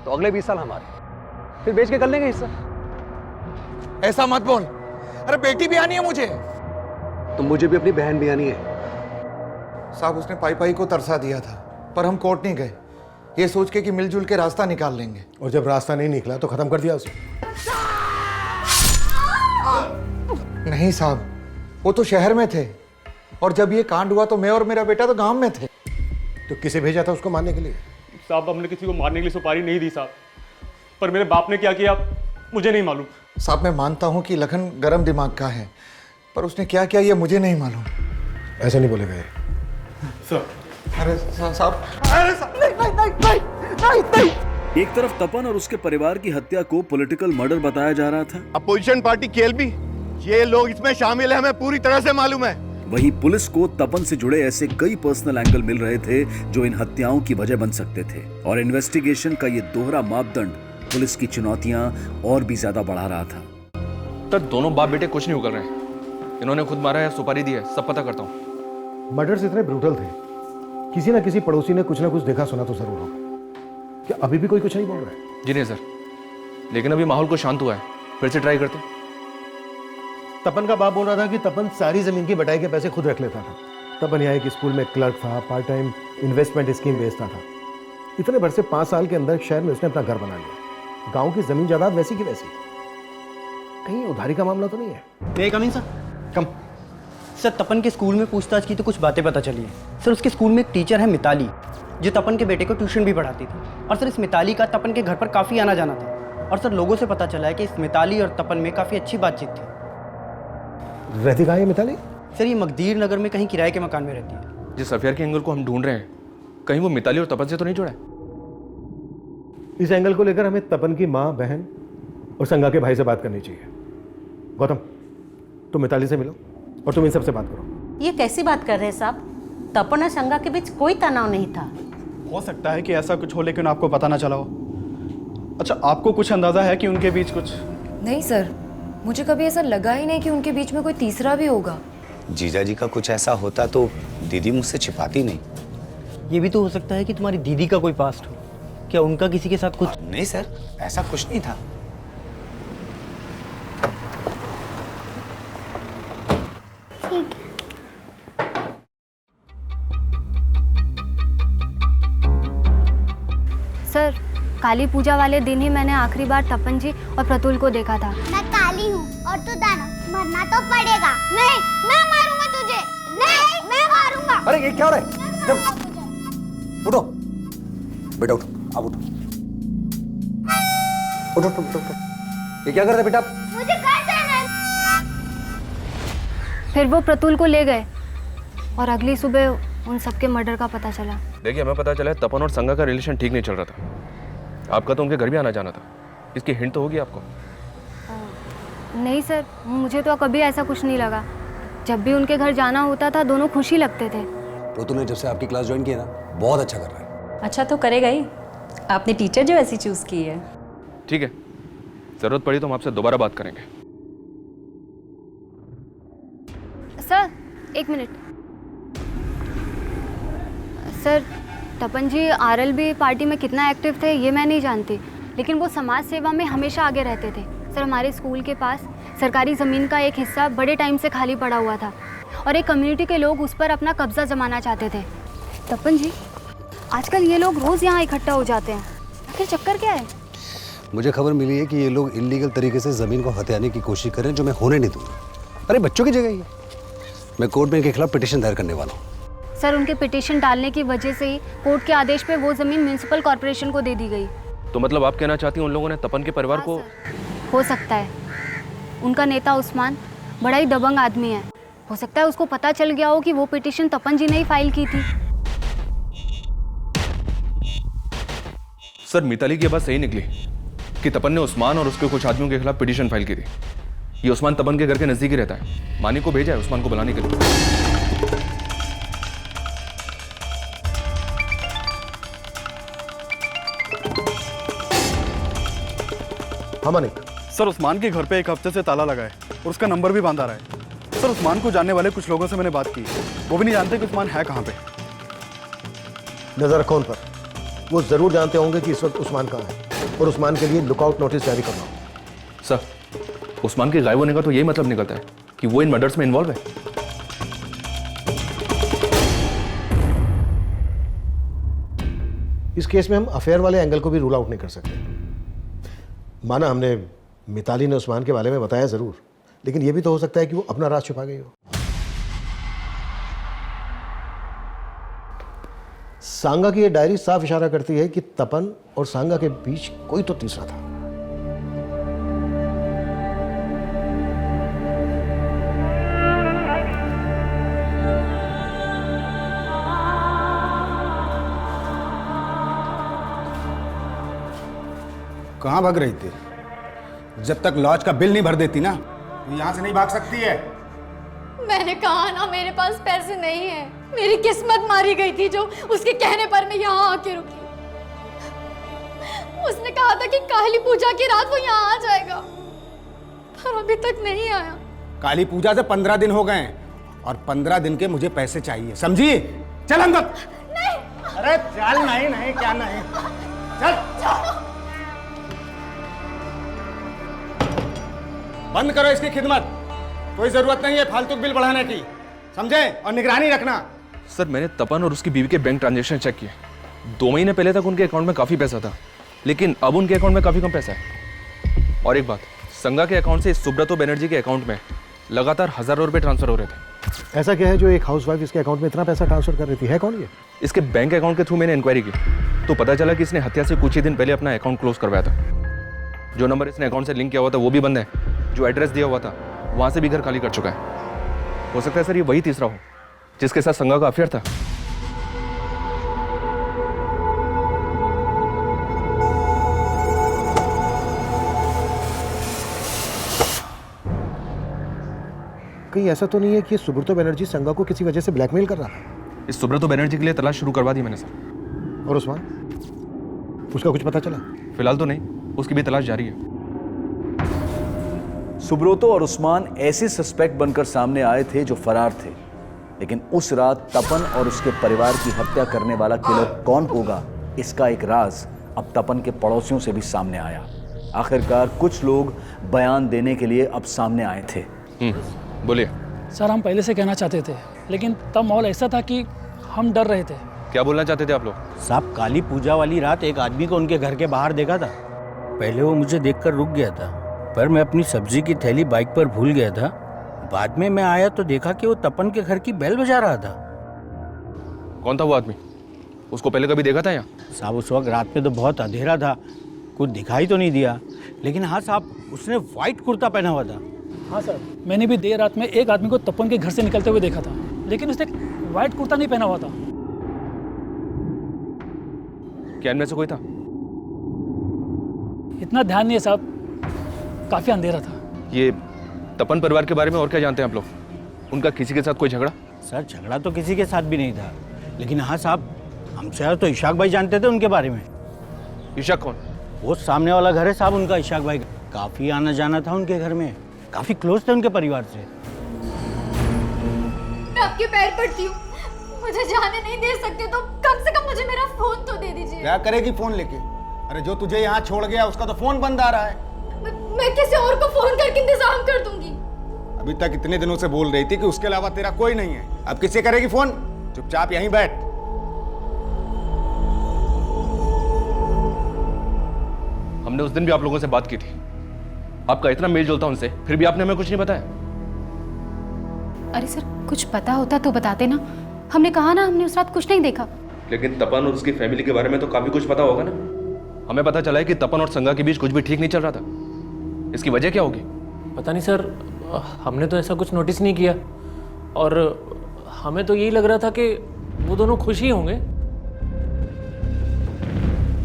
तो अगले 20 साल हमारे, फिर बेच के कर लेंगे हिस्सा। ऐसा मत बोल। अरे बेटी भी आनी है मुझे। तो मुझे भी अपनी बहन भी आनी है। साहब उसने पाई पाई को तरसा दिया था, पर हम कोर्ट नहीं गए, ये सोच के कि मिलजुल के रास्ता निकाल लेंगे। और जब रास्ता नहीं निकला तो खत्म कर दिया उसे? नहीं साहब, वो तो शहर में थे, और जब ये कांड हुआ तो मैं और मेरा बेटा तो गांव में थे। तो किसे भेजा था उसको मारने के लिए? साहब हमने किसी को मारने के लिए सुपारी नहीं दी साहब, पर मेरे बाप ने क्या किया मुझे नहीं मालूम। साहब मैं मानता हूं कि लखन गर्म दिमाग का है, पर उसने क्या किया ये मुझे नहीं मालूम। ऐसे नहीं बोलेगा ये। अरे साहब, एक तरफ तपन और उसके परिवार की हत्या को पॉलिटिकल मर्डर बताया जा रहा था। अपोजिशन पार्टी केएलबी, ये लोग इसमें शामिल है, हमें पूरी तरह से मालूम है। वहीं पुलिस को तपन से जुड़े ऐसे कई पर्सनल एंगल मिल रहे थे जो इन हत्याओं की वजह बन सकते थे, और इन्वेस्टिगेशन का ये दोहरा मापदंड पुलिस की चुनौतियां और भी ज्यादा बढ़ा रहा था। तो दोनों बाप बेटे कुछ नहीं उगल रहे हैं। इन्होंने खुद मारा है, सुपारी दी है, सब पता करता हूँ। मर्डर्स इतने ब्रूटल थे, किसी ना किसी पड़ोसी ने कुछ ना कुछ देखा सुना तो जरूर होगा। क्या अभी भी कोई कुछ नहीं बोल रहा है? जी नहीं सर, लेकिन अभी माहौल को शांत हुआ है, फिर से ट्राई करते। तपन का बाप बोल रहा था कि तपन सारी जमीन की बटाई के पैसे खुद रख लेता था। तपन यहाँ एक स्कूल में क्लर्क था, पार्ट टाइम इन्वेस्टमेंट स्कीम बेचता था। इतने वर्ष से 5 साल के अंदर शहर में उसने अपना घर बना लिया। गांव की जमीन जायदाद वैसी की वैसी। कहीं उधारी का मामला तो नहीं है? मे कम इन सर? कम। सर तपन के स्कूल में पूछताछ की तो कुछ बातें पता चली है। सर उसके स्कूल में एक टीचर है मिताली, जो तपन के बेटे को ट्यूशन भी पढ़ाती थी। और सर इस मिताली का तपन के घर पर काफ़ी आना जाना था। और सर लोगों से पता चला है कि इस मिताली और तपन में काफ़ी अच्छी बातचीत थी। रहती कहाँ है मिताली? सर ये मकदीर नगर में कहीं किराए के मकान में रहती है। जिस अफेयर के एंगल को हम ढूंढ रहे हैं, कहीं वो मिताली और तपन से तो नहीं जुड़ा है? इस एंगल को लेकर हमें तपन की माँ, बहन और संगा के भाई से बात करनी चाहिए। गौतम, तुम मिताली से मिलो और तुम इन सबसे बात करो। ये कैसी बात कर रहे हैं साहब? तपन और संगा के बीच कोई तनाव नहीं था। हो सकता है कि ऐसा कुछ हो, लेकिन आपको पता ना चला हो। अच्छा, आपको कुछ अंदाजा है कि उनके बीच कुछ? नहीं सर, मुझे कभी ऐसा लगा ही नहीं कि उनके बीच में कोई तीसरा भी होगा। जीजा जी का कुछ ऐसा होता तो दीदी मुझसे छिपाती नहीं। ये भी तो हो सकता है कि तुम्हारी दीदी का कोई पास्ट हो। क्या उनका किसी के साथ कुछ? नहीं सर, ऐसा कुछ नहीं था। सर, काली पूजा वाले दिन ही मैंने आखिरी बार तपन जी और प्रतुल को देखा था। मैं काली हूँ और तू दानव, मरना तो पड़ेगा। नहीं, मैं मारूंगा तुझे। नहीं, मैं मारूंगा। अरे ये क्या हो रहा है? उठो बेटा, उठो, आप उठो। उठो उठो उठो उठो। ये क्या कर रहे बेटा? मुझे घर जाना है। फिर वो प्रतुल को ले गए और अगली सुबह उन सबके मर्डर का पता चला। देखिए, हमें पता चला है तपन और संगा का रिलेशन ठीक नहीं चल रहा था। आपका तो उनके घर भी आना जाना था, इसकी हिंट तो होगी आपको। नहीं सर, मुझे तो कभी ऐसा कुछ नहीं लगा। जब भी उनके घर जाना होता था दोनों खुश ही लगते थे। प्रतुल ने जब से आपकी क्लास ज्वाइन की है ना, बहुत अच्छा कर रहा है। अच्छा तो करेगा ही, आपने टीचर जो ऐसी चूज की है। ठीक है, जरूरत पड़ी तो हम आपसे दोबारा बात करेंगे। सर, एक मिनट। सर, तपन जी आरएलबी पार्टी में कितना एक्टिव थे ये मैं नहीं जानती, लेकिन वो समाज सेवा में हमेशा आगे रहते थे। सर, हमारे स्कूल के पास सरकारी ज़मीन का एक हिस्सा बड़े टाइम से खाली पड़ा हुआ था और एक कम्युनिटी के लोग उस पर अपना कब्जा जमाना चाहते थे। तपन जी, आजकल ये लोग रोज़ यहाँ इकट्ठा हो जाते हैं, आखिर चक्कर क्या है? मुझे खबर मिली है कि ये लोग इलीगल तरीके से ज़मीन को हथियाने की कोशिश करें, जो मैं होने नहीं दूंगा। अरे बच्चों की जगह ही है। मैं कोर्ट में इनके खिलाफ पिटीशन दायर करने वाला हूँ। सर, उनके पिटीशन डालने की वजह से ही कोर्ट के आदेश पे वो ज़मीन म्यूनिसिपल कॉर्पोरेशन को दे दी गई। तो मतलब आप कहना चाहती हैं उन लोगों ने तपन के परिवार को? हो सकता है, उनका नेता उस्मान बड़ा ही दबंग आदमी है। हो सकता है उसको पता चल गया हो कि वो पिटीशन तपन जी ने ही फाइल की थी। सर मिताली की बात सही निकली कि तपन ने उस्मान और उसके कुछ आदमियों के खिलाफ पिटीशन फाइल की थी। ये उस्मान तपन के घर के नजदीक ही रहता है। मानी को भेजा है उस्मान को बुलाने के लिए। हाँ मानिक। सर उस्मान के घर पे एक हफ्ते से ताला लगा है और उसका नंबर भी बांधा रहा है। सर उस्मान को जानने वाले कुछ लोगों से मैंने बात की, वो भी नहीं जानते कि उस्मान है कहाँ पे। नजर रखो उन पर, वो जरूर जानते होंगे कि इस वक्त उस्मान कहाँ है और उस्मान के लिए लुकआउट नोटिस जारी करना हो। सर उस्मान के गायब होने का तो यही मतलब निकलता है कि वो इन मर्डर्स में इन्वॉल्व है। इस केस में हम अफेयर वाले एंगल को भी रूल आउट नहीं कर सकते। माना हमने मिताली ने उस्मान के बारे में बताया जरूर, लेकिन यह भी तो हो सकता है कि वो अपना राज छुपा गई हो। सांगा की ये डायरी साफ इशारा करती है कि तपन और सांगा के बीच कोई तो तीसरा था। कहाँ भाग रही थी? जब तक लॉज का बिल नहीं भर देती ना तो यहाँ से नहीं भाग सकती है। मैंने कहा ना मेरे पास पैसे नहीं है। मेरी किस्मत मारी गई थी जो उसके कहने पर मैं यहाँ आके रुकी। उसने कहा था कि काली पूजा की रात वो यहाँ आ जाएगा, पर अभी तक नहीं आया। काली पूजा से 15 दिन हो गए और 15 दिन के मुझे पैसे चाहिए, समझी? चल अंदर। नहीं। अरे चल। नहीं क्या नहीं, चल। बंद करो इसकी खिदमत, कोई जरूरत नहीं है फालतू बिल बढ़ाने की, समझे? और निगरानी रखना। सर मैंने तपन और उसकी बीवी के बैंक ट्रांजैक्शन चेक किए। 2 महीने पहले तक उनके अकाउंट में काफी पैसा था, लेकिन अब उनके अकाउंट में काफी कम पैसा है। और एक बात, संगा के अकाउंट से सुब्रतो बनर्जी के अकाउंट में लगातार हजारों रुपए ट्रांसफर हो रहे थे। ऐसा क्या है जो एक हाउसवाइफ इसके अकाउंट में इतना पैसा ट्रांसफर कर रही थी? है कौन ये? इसके बैंक अकाउंट के थ्रू मैंने इंक्वायरी की तो पता चला कि इसने हत्या से कुछ ही दिन पहले अपना अकाउंट क्लोज करवाया था। जो नंबर इसने अकाउंट से लिंक किया हुआ था वो भी बंद है, जो एड्रेस दिया हुआ था वहां से भी घर खाली कर चुका है। हो सकता है सर ये वही तीसरा हो जिसके साथ संगा का अफेयर था। कहीं ऐसा तो नहीं है कि सुब्रतो बनर्जी संगा को किसी वजह से ब्लैकमेल कर रहा है? इस सुब्रतो बनर्जी के लिए तलाश शुरू करवा दी मैंने सर। और उस्मान, उसका कुछ पता चला? फिलहाल तो नहीं, उसकी भी तलाश जारी है। सुब्रतो और उस्मान ऐसे सस्पेक्ट बनकर सामने आए थे जो फरार थे, लेकिन उस रात तपन और उसके परिवार की हत्या करने वाला किलर कौन होगा, इसका एक राज अब तपन के पड़ोसियों से भी सामने आया। आखिरकार कुछ लोग बयान देने के लिए अब सामने आए थे। बोलिए सर। हम पहले से कहना चाहते थे, लेकिन तब माहौल ऐसा था कि हम डर रहे थे। क्या बोलना चाहते थे आप लोग? साहब काली पूजा वाली रात एक आदमी को उनके घर के बाहर देखा था। पहले वो मुझे देखकर रुक गया था, पर मैं अपनी सब्जी की थैली बाइक पर भूल गया था। बाद में मैं आया तो देखा कि वो तपन के घर की बेल बजा रहा था। कौन था वो आदमी? उसको पहले कभी देखा था यहाँ? साहब उस वक्त रात में तो बहुत अंधेरा था, कुछ दिखाई तो नहीं दिया, लेकिन हाँ साहब उसने व्हाइट कुर्ता पहना हुआ था। हाँ सर, मैंने भी देर रात में एक आदमी को तपन के घर से निकलते हुए देखा था, लेकिन उसने व्हाइट कुर्ता नहीं पहना हुआ था। क्या इनमें से कोई था? इतना ध्यान नहीं है साहब, काफी अंधेरा था। ये तपन परिवार के बारे में और क्या जानते हैं आप लोग? उनका किसी के साथ कोई झगड़ा? सर झगड़ा तो किसी के साथ भी नहीं था, लेकिन हाँ साहब हमसे तो इशाक भाई जानते थे उनके बारे में। इशाक कौन? वो सामने वाला घर है साहब उनका, इशाक भाई। काफी आना जाना था उनके घर में, काफी क्लोज थे उनके परिवार से। मैं आपके पैर पड़ती हूँ, मुझे जाने नहीं दे सकते तो कम से कम मुझे मेरा फोन तो दे दीजिए। क्या करेगी फोन लेके? अरे जो तुझे यहाँ छोड़ गया उसका तो फोन बंद आ रहा है। मैं किसी और को फोन करके इंतजाम कर दूंगी। अभी तक इतने दिनों से बोल रही थी कि उसके अलावा तेरा कोई नहीं है, अब किससे करेगी फोन? चुपचाप यहीं बैठ। हमने उस दिन भी आप लोगों से बात की थी, आपका इतना मेल जोल था उनसे, फिर भी आपने हमें कुछ नहीं बताया। अरे सर कुछ पता होता तो बताते ना, हमने कहा ना हमने उस रात कुछ नहीं देखा। लेकिन तपन और उसकी फैमिली के बारे में तो काफी कुछ पता होगा ना? हमें पता चला है कि तपन और संगा के बीच कुछ भी ठीक नहीं चल रहा था। इसकी वजह क्या होगी? पता नहीं सर, हमने तो ऐसा कुछ नोटिस नहीं किया और हमें तो यही लग रहा था कि वो दोनों खुश ही होंगे।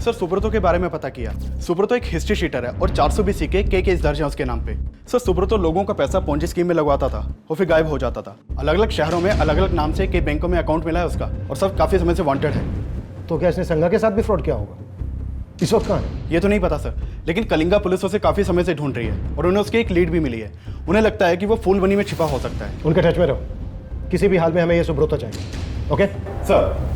सर सुब्रतो के बारे में पता किया। सुब्रतो एक हिस्ट्री शीटर है और 420 के केस दर्ज है उसके नाम पे। सर सुब्रतो लोगों का पैसा पोंजी स्कीम में लगवाता था और फिर गायब हो जाता था। अलग अलग शहरों में अलग अलग नाम से कई बैंकों में अकाउंट मिला है उसका और सब काफी समय से वांटेड है। तो क्या इसने संगा के साथ भी फ्रॉड किया होगा? इस वक्त कहाँ है? ये तो नहीं पता सर, लेकिन कलिंगा पुलिस उसे काफी समय से ढूंढ रही है और उन्हें उसकी एक लीड भी मिली है। उन्हें लगता है कि वो फूलबनी में छिपा हो सकता है। उनके टच में रहो, किसी भी हाल में हमें ये सुब्रतो चाहिए। Okay sir.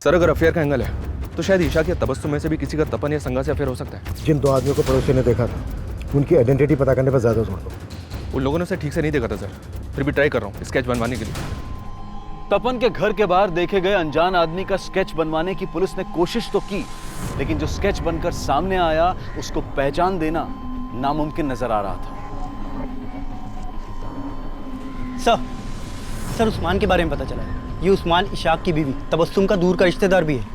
सर अगर अफेयर का एंगल है तो शायद ईशा के तबस्सुम में से भी किसी का तपन या संगा से अफेयर हो सकता है। जिन दो आदमियों को पड़ोसी ने देखा था उनकी आइडेंटिटी पता करने पर ज्यादा जोर दो। उन लोगों ने उसे ठीक से नहीं देखा था सर, फिर भी ट्राई कर रहा हूँ स्केच बनवाने के लिए। तपन के घर के बाहर देखे गए अनजान आदमी का स्केच बनवाने की पुलिस ने कोशिश तो की, लेकिन जो स्केच बनकर सामने आया उसको पहचान देना नामुमकिन नजर आ रहा था। सर उस्मान के बारे में पता चला है। ये उस्मान इशाक की बीवी तबस्सुम का दूर का रिश्तेदार भी है।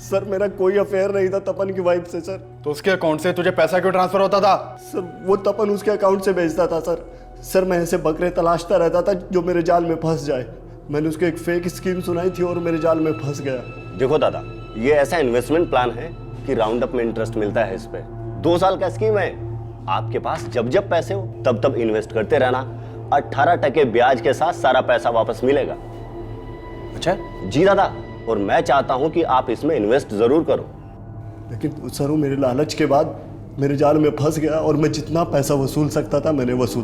सर मेरा कोई अफेयर नहीं था तपन की वाइफ से सर। तो उसके अकाउंट से तुझे पैसा क्यों ट्रांसफर होता था? सर वो तपन उसके अकाउंट से भेजता था सर मैं ऐसे बकरे तलाशता रहता था जो मेरे जाल में फंस जाए। मैंने उसको एक फेक स्कीम सुनाई थी और मेरे जाल में फंस गया। देखो दादा, ये ऐसा इन्वेस्टमेंट प्लान है कि राउंड अप में इंटरेस्ट मिलता है इस पे। 2 साल का स्कीम है, आपके पास जब जब पैसे हो तब तब इन्वेस्ट करते रहना। 18% ब्याज के साथ सारा पैसा वापस मिलेगा। अच्छा जी दादा, और मैं चाहता हूं कि आप इसमें इन्वेस्ट जरूर करो। लेकिन सर वो मेरे लालच के बाद मेरे जाल में फंस गया और मैं जितना पैसा वसूल सकता था मैंने वसूल।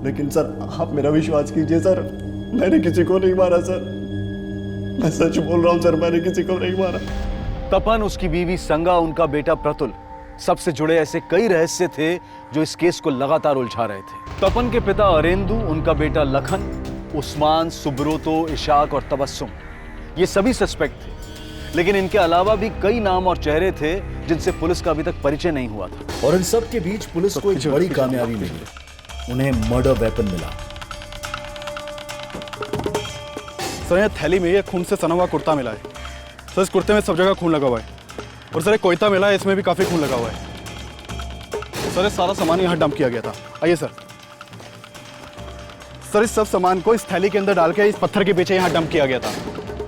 लेकिन सर आप मेरा विश्वास कीजिए सर, मैंने किसी को नहीं मारा सर। मैं सच बोल रहा हूं सर, मैंने किसी को नहीं मारा। तपन, उसकी बीवी संगा, उनका बेटा प्रतुल, सबसे जुड़े ऐसे कई रहस्य थे जो इस केस को लगातार उलझा रहे थे। तपन के पिता अरेंदु, उनका बेटा लखन, उस्मान, सुब्रतो, इशाक और तबस्सुम, ये सभी सस्पेक्ट थे। लेकिन इनके अलावा भी कई नाम और चेहरे थे जिनसे पुलिस का अभी तक परिचय नहीं हुआ था। और इन सब के बीच पुलिस को एक बड़ी कामयाबी मिली, उन्हें मर्डर वेपन मिला। सर यहाँ थैली में ये खून से सना हुआ कुर्ता मिला है। सर इस कुर्ते में सब जगह खून लगा हुआ है। और सर एक कोयता मिला है, इसमें भी काफी खून लगा हुआ है। सर ये सारा सामान यहाँ डंप किया गया था। आइए सर। सर इस सब सामान को इस थैली के अंदर डाल के इस पत्थर के पीछे यहाँ डंप किया गया था।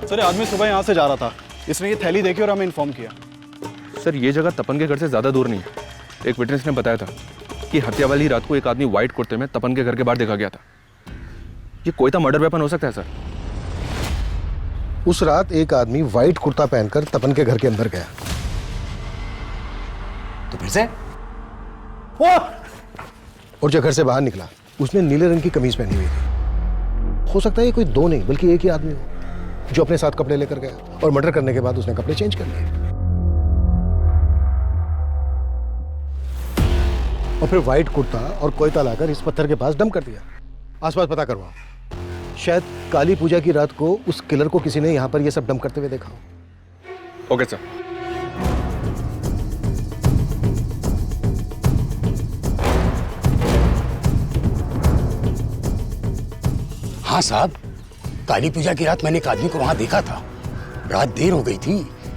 सर आदमी सुबह यहाँ से जा रहा था, इसने ये थैली देखी और हमें इन्फॉर्म किया। सर ये जगह तपन के घर से ज़्यादा दूर नहीं है। एक विटनेस ने बताया था कि हत्या वाली रात को एक आदमी व्हाइट कुर्ते में तपन के घर के बाहर देखा गया था। ये कोई तो मर्डर वेपन हो सकता है सर। उस रात एक आदमी व्हाइट कुर्ता पहनकर तपन के घर के अंदर गया, तो फिर से और जब घर से बाहर निकला उसने नीले रंग की कमीज पहनी हुई थी। हो सकता है ये कोई दो नहीं बल्कि एक ही आदमी हो जो अपने साथ कपड़े लेकर गया और मर्डर करने के बाद उसने कपड़े चेंज कर लिए और फिर व्हाइट कुर्ता और कोयता लाकर इस पत्थर के पास डंप कर दिया। आसपास पता करवाओ, शायद काली पूजा की रात को उस किलर को किसी ने यहाँ पर ये सब डंप करते हुए देखा हो। Okay sir. हाँ साहब, काली पूजा की रात मैंने एक आदमी को वहां देखा था। रात देर हो गई थी,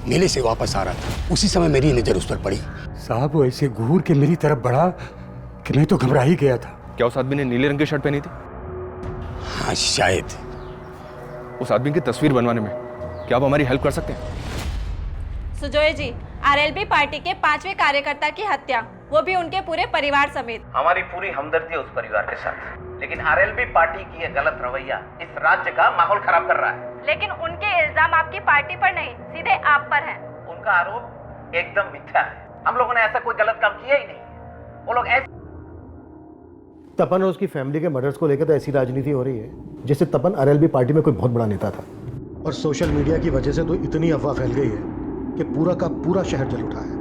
मेले से वापस आ रहा था, उसी समय मेरी नजर उस पर पड़ी। साहब वो ऐसे घूर के मेरी तरफ बढ़ा कि मैं तो घबरा ही गया था। क्या उस आदमी ने नीले रंग की शर्ट पहनी थी? हाँ शायद। उस आदमी की तस्वीर बनवाने में क्या आप हमारी हेल्प कर सकते हैं? सुजोय जी, आरएलपी पार्टी के 5वें कार्यकर्ता की हत्या, वो भी उनके पूरे परिवार समेत। हमारी पूरी हमदर्दी है उस परिवार के साथ, लेकिन आरएलपी पार्टी की यह गलत रवैया इस राज्य का माहौल खराब कर रहा है। लेकिन उनके इल्जाम आपकी पार्टी पर नहीं, सीधे आप पर हैं। उनका आरोप एकदम मिथ्या है। हम लोगों ने ऐसा कोई गलत काम किया ही नहीं। वो लोग ऐसे तपन और उसकी फैमिली के मर्डर्स को लेकर तो ऐसी राजनीति हो रही है जैसे तपन आरएलबी पार्टी में कोई बहुत बड़ा नेता था। और सोशल मीडिया की वजह से तो इतनी अफवाह फैल गई है कि पूरा का पूरा शहर जल उठा है।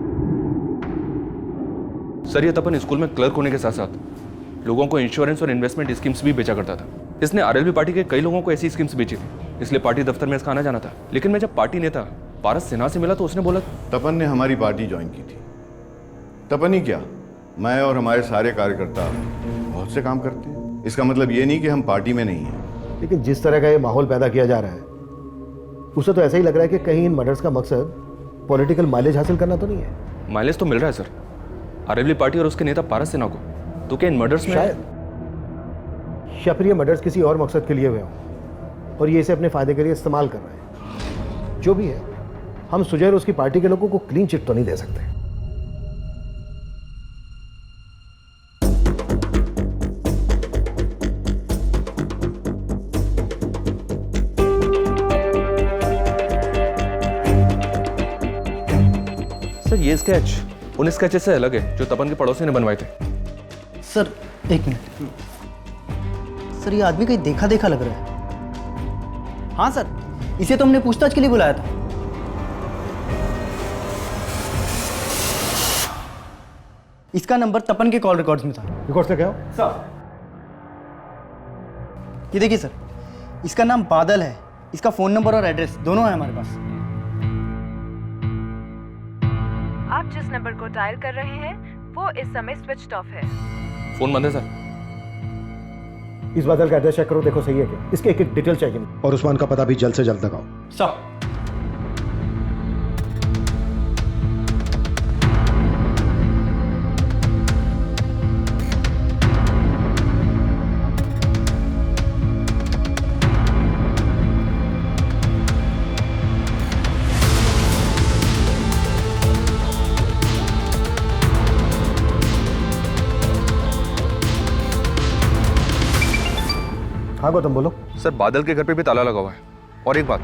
सर ये तपन स्कूल में क्लर्क होने के साथ साथ लोगों को इंश्योरेंस और इन्वेस्टमेंट स्कीम्स भी बेचा करता था। इसने आरएलबी पार्टी के कई लोगों को ऐसी स्कीम्स बेची थी, इसलिए पार्टी दफ्तर में इसका आना जाना था। लेकिन मैं जब पार्टी नेता पारस सिन्हा से मिला तो उसने बोला तपन ने हमारी पार्टी ज्वाइन की थी। तपन ही क्या, मैं और हमारे सारे कार्यकर्ता बहुत से काम करते हैं। इसका मतलब ये नहीं कि हम पार्टी में नहीं हैं। लेकिन जिस तरह का ये माहौल पैदा किया जा रहा है उससे तो ऐसा ही लग रहा है कि कहीं इन मर्डर्स का मकसद पॉलिटिकल माइलेज हासिल करना तो नहीं है। माइलेज तो मिल रहा है सर, आरएलबी पार्टी और उसके नेता पारस सिन्हा को। तो क्या इन मर्डर्स में शायद या फिर ये मर्डर्स किसी और मकसद के लिए हुए हों और ये इसे अपने फायदे के लिए इस्तेमाल कर रहे हैं। जो भी है, हम सुजय और उसकी पार्टी के लोगों को क्लीन चिट तो नहीं दे सकते। सर ये स्केच उन स्केचेस से अलग है जो तपन के पड़ोसी ने बनवाए थे। सर एक मिनट, सर ये आदमी कहीं देखा देखा लग रहा है। हाँ सर, इसे तो हमने पूछताछ के लिए बुलाया था। इसका नंबर तपन के कॉल रिकॉर्ड्स में था। रिकॉर्ड्स में क्या हो? सर ये देखिए सर, इसका नाम बादल है, इसका फोन नंबर और एड्रेस दोनों है हमारे पास। आप जिस नंबर को डायल कर रहे हैं वो इस समय स्विच्ड ऑफ है। फोन बंद है सर। इस बादल का एड्रेस चेक करो, देखो सही है क्या। इसके एक एक डिटेल चाहिए और उस्मान का पता भी जल्द से जल्द लगाओ। सर हाँ गौतम बोलो। सर बादल के घर पे भी ताला लगा हुआ है। और एक बात,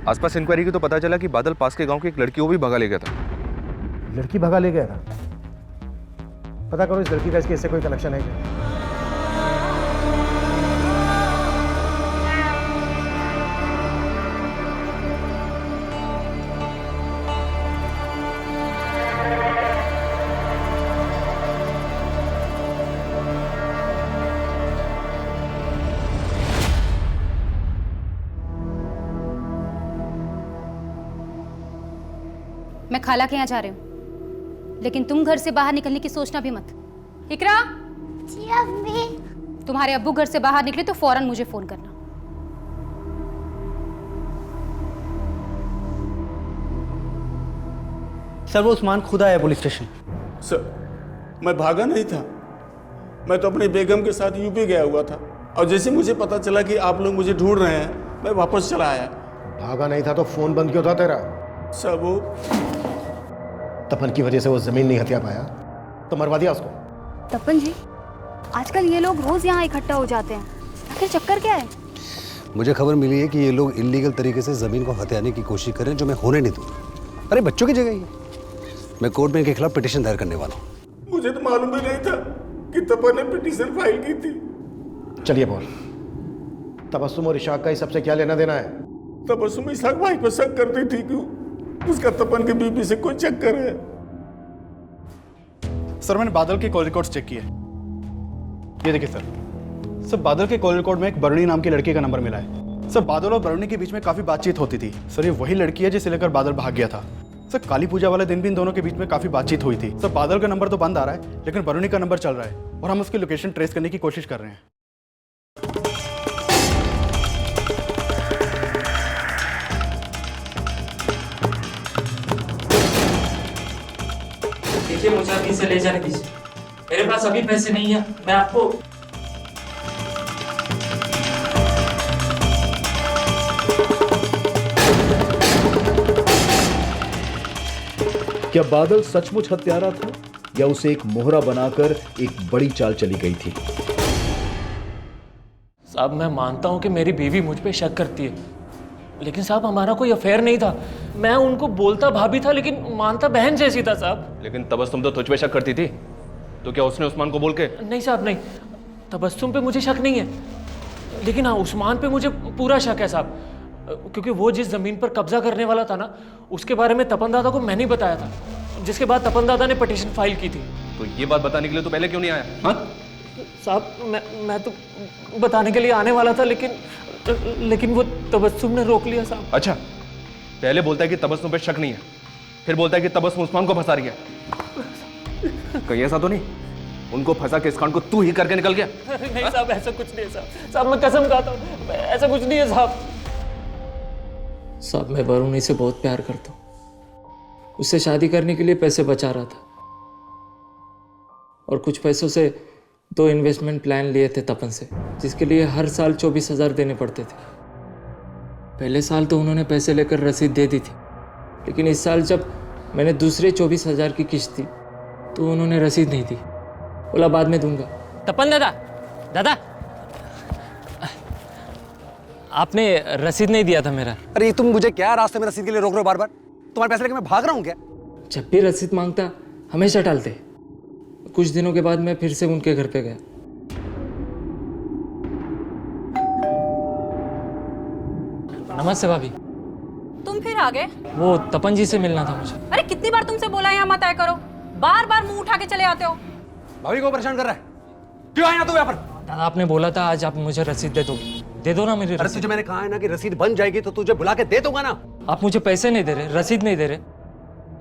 आसपास इंक्वायरी की तो पता चला कि बादल पास के गांव की एक लड़की को भी भगा ले गया था। लड़की भगा ले गया था? पता करो इस लड़की का इसके इससे कोई कनेक्शन है क्या? मैं खाला के यहाँ जा रही हूँ, लेकिन तुम घर से बाहर निकलने की सोचना भी मत। इकरा, जी अम्मी। तुम्हारे अब्बू घर से बाहर निकले तो फौरन मुझे फोन करना। सर वो उस्मान खुद आया पुलिस स्टेशन। सर मैं भागा नहीं था, मैं तो अपनी बेगम के साथ यूपी गया हुआ था और जैसे मुझे पता चला कि आप लोग मुझे ढूंढ रहे हैं मैं वापस चला आया। भागा नहीं था तो फोन बंद क्यों था तेरा? सर वो तपन की वजह से वो जमीन नहीं हथिया पाया तो मरवा दिया उसको। तपन जी, आजकल ये लोग रोज यहाँ इकट्ठा हो जाते हैं, आखिर चक्कर क्या है? मुझे खबर मिली है कि ये लोग इलीगल तरीके से जमीन को हथियाने की कोशिश करें, जो मैं होने नहीं दूंगा। अरे बच्चों की जगह ही है। मैं कोर्ट में इनके खिलाफ पिटीशन दायर करने वाला हूँ। मुझे तो मालूम भी नहीं था कि तपन ने पिटीशन फाइल की थी। चलिए बोल, तबस्सुम और इशाक का इस सबसे क्या लेना देना है? तबस्सुम इशाक भाई पर शक करती थी कि उसका तपन के बीबी से कोई चक्कर है। सर मैंने बादल के कॉल रिकॉर्ड्स चेक किए, ये देखिए सर बादल के कॉल रिकॉर्ड में एक बरुणी नाम की लड़की का नंबर मिला है। सर बादल और बरुणी के बीच में काफी बातचीत होती थी। सर ये वही लड़की है जिसे लेकर बादल भाग गया था। सर काली पूजा वाले दिन भी इन दोनों के बीच में काफी बातचीत हुई थी। सर बादल का नंबर तो बंद आ रहा है लेकिन बरुणी का नंबर चल रहा है और हम उसकी लोकेशन ट्रेस करने की कोशिश कर रहे हैं। देखिए मुझे अभी से ले जाने दीजिए, मेरे पास अभी पैसे नहीं है। मैं आपको क्या बादल सचमुच हत्यारा था या उसे एक मोहरा बनाकर एक बड़ी चाल चली गई थी? साहब मैं मानता हूं कि मेरी बीवी मुझ पे शक करती है, लेकिन साहब हमारा कोई अफेयर नहीं था। मैं उनको बोलता भाभी था लेकिन मानता बहन जैसी था साहब। लेकिन तबस्सुम तो तुझ पे शक करती थी, तो क्या उसने उस्मान को बोल के? नहीं साहब नहीं, तबस्सुम पे मुझे शक नहीं है, लेकिन हाँ उस्मान पे मुझे पूरा शक है साहब, क्योंकि वो जिस जमीन पर कब्जा करने वाला था ना उसके बारे में तपन दादा को मैंने ही बताया था, जिसके बाद तपन दादा ने पिटीशन फाइल की थी। तो ये बात बताने के लिए तो पहले क्यों नहीं आया? हाँ साहब मैं तो बताने के लिए आने वाला था, लेकिन वो तबस्सुम ने रोक लिया साहब। अच्छा, पहले बोलता है कि तबस्सुम पे शक नहीं है, फिर बोलता है कि तबस्सुम उस्मान को फंसा रही है। कहीं ऐसा तो नहीं उनको फंसा के इस कांड को तू ही करके निकल गया? नहीं साहब, ऐसा कुछ नहीं है साहब। साहब मैं कसम खाता हूँ, ऐसा कुछ नहीं है साहब। साहब मैं वरुणी से बहुत प्यार करता हूँ। उससे शादी करने के लिए पैसे बचा रहा था और कुछ पैसों से 2 इन्वेस्टमेंट प्लान लिए थे तपन से, जिसके लिए हर साल 24,000 देने पड़ते थे। पहले साल तो उन्होंने पैसे लेकर रसीद दे दी थी, लेकिन इस साल जब मैंने दूसरे 24,000 की किस्त दी तो उन्होंने रसीद नहीं दी, बोला बाद में दूंगा। तपन दादा आपने रसीद नहीं दिया था मेरा। अरे तुम मुझे क्या रास्ते में रसीद के लिए रोक रहे हो बार बार? तुम्हारे पैसे लेके मैं भाग रहा हूँ क्या? जब भी रसीद मांगता हमेशा टालते। कुछ दिनों के बाद मैं फिर से उनके घर पे गया। नमस्ते भाभी। तुम फिर आ गए? वो तपन जी से मिलना था मुझे। अरे कितनी बार तुमसे बोला यहाँ मत आया करो, बार बार मुंह उठा के चले आते हो। भाभी को परेशान कर रहा है, क्यों आया तू यहाँ पर? दादा आपने बोला था आज आप मुझे रसीद दे दोगे, दे दो ना मेरी रसीद। तुझे मैंने कहा है ना कि रसीद बन जाएगी तो तुझे बुला के दे दूंगा ना। आप मुझे पैसे नहीं दे रहे, रसीद नहीं दे रहे,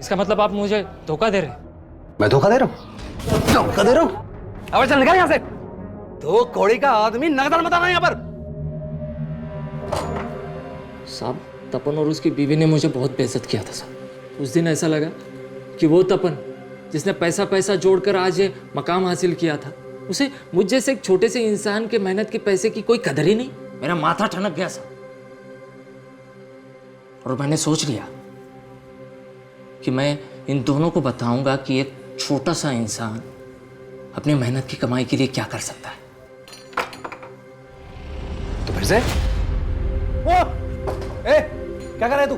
इसका मतलब आप मुझे धोखा दे रहे। मैं धोखा दे रहा हूँ? धोखा दे रहा हूँ? अब चल निकल यहाँ से। 2 कौड़ी का आदमी नगदान मत आना यहाँ पर। साहब तपन और उसकी बीवी ने मुझे बहुत बेइज्जत किया था साहब। उस दिन ऐसा लगा कि वो तपन जिसने पैसा जोड़कर आज ये मकाम हासिल किया था, उसे मुझ जैसे एक छोटे से इंसान के मेहनत के पैसे की कोई कदर ही नहीं। मेरा माथा ठनक गया साहब, और मैंने सोच लिया कि मैं इन दोनों को बताऊंगा कि एक छोटा सा इंसान अपनी मेहनत की कमाई के लिए क्या कर सकता है। तो फिर से क्या कर रहा है तू?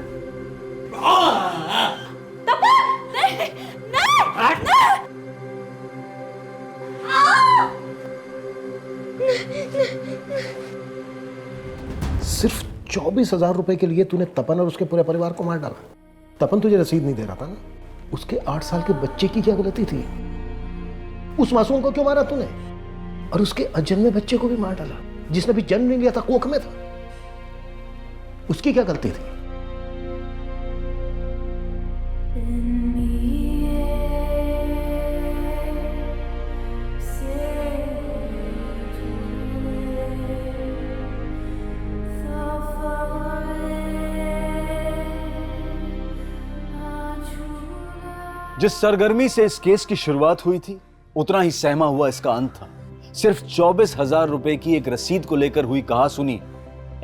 सिर्फ 24,000 रुपए के लिए तूने तपन और उसके पूरे परिवार को मार डाला। तपन तुझे रसीद नहीं दे रहा था ना? उसके 8 साल के बच्चे की क्या गलती थी? उस मासूम को क्यों मारा तूने? और उसके अजन्मे बच्चे को भी मार डाला, जिसने भी जन्म नहीं लिया था, कोख में था। उसकी क्या गलती थी? जिस सरगर्मी से इस केस की शुरुआत हुई थी, उतना ही सहमा हुआ इसका अंत था। सिर्फ 24,000 रुपए की एक रसीद को लेकर हुई कहासुनी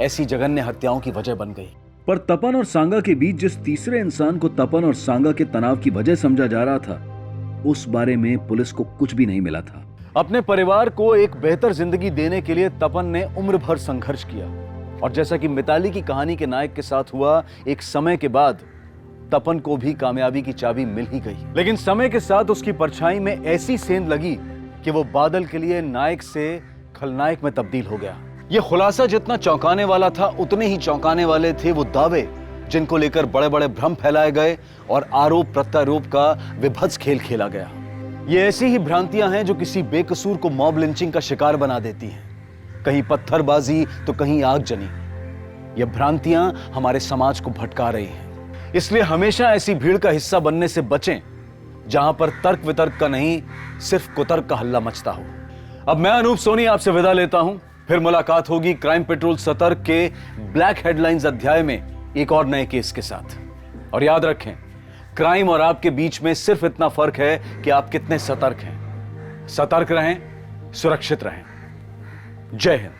ऐसी जघन्य हत्याओं की वजह बन गई। पर तपन और सांगा के बीच जिस तीसरे इंसान को तपन और सांगा के तनाव की वजह समझा जा रहा था, उस बारे में पुलिस को कुछ भी नहीं मिला था। अपने परिवार को एक बेहतर जिंदगी देने के लिए तपन ने उम्र भर संघर्ष किया, और जैसा कि मिताली की कहानी के नायक के साथ हुआ, एक समय के बाद तपन को भी कामयाबी की चाबी मिल ही गई। लेकिन समय के साथ उसकी परछाई में ऐसी सेंध लगी कि वो बादल के लिए नायक से खलनायक में तब्दील हो गया। ये खुलासा जितना चौंकाने वाला था, उतने ही चौंकाने वाले थे वो दावे जिनको लेकर बड़े बड़े भ्रम फैलाए गए और आरोप प्रत्यारोप का विभत्स खेल खेला गया। ये ऐसी ही भ्रांतियां हैं जो किसी बेकसूर को मॉब लिंचिंग का शिकार बना देती हैं। कहीं पत्थरबाजी तो कहीं आगजनी। ये भ्रांतियां हमारे समाज को भटका रही हैं। इसलिए हमेशा ऐसी भीड़ का हिस्सा बनने से बचें जहां पर तर्क वितर्क का नहीं, सिर्फ कुतर्क का हल्ला मचता हो। अब मैं अनूप सोनी आपसे विदा लेता हूं। फिर मुलाकात होगी क्राइम पेट्रोल सतर्क के ब्लैक हेडलाइंस अध्याय में एक और नए केस के साथ। और याद रखें, क्राइम और आपके बीच में सिर्फ इतना फर्क है कि आप कितने सतर्क हैं। सतर्क रहें, सुरक्षित रहें। जय हिंद।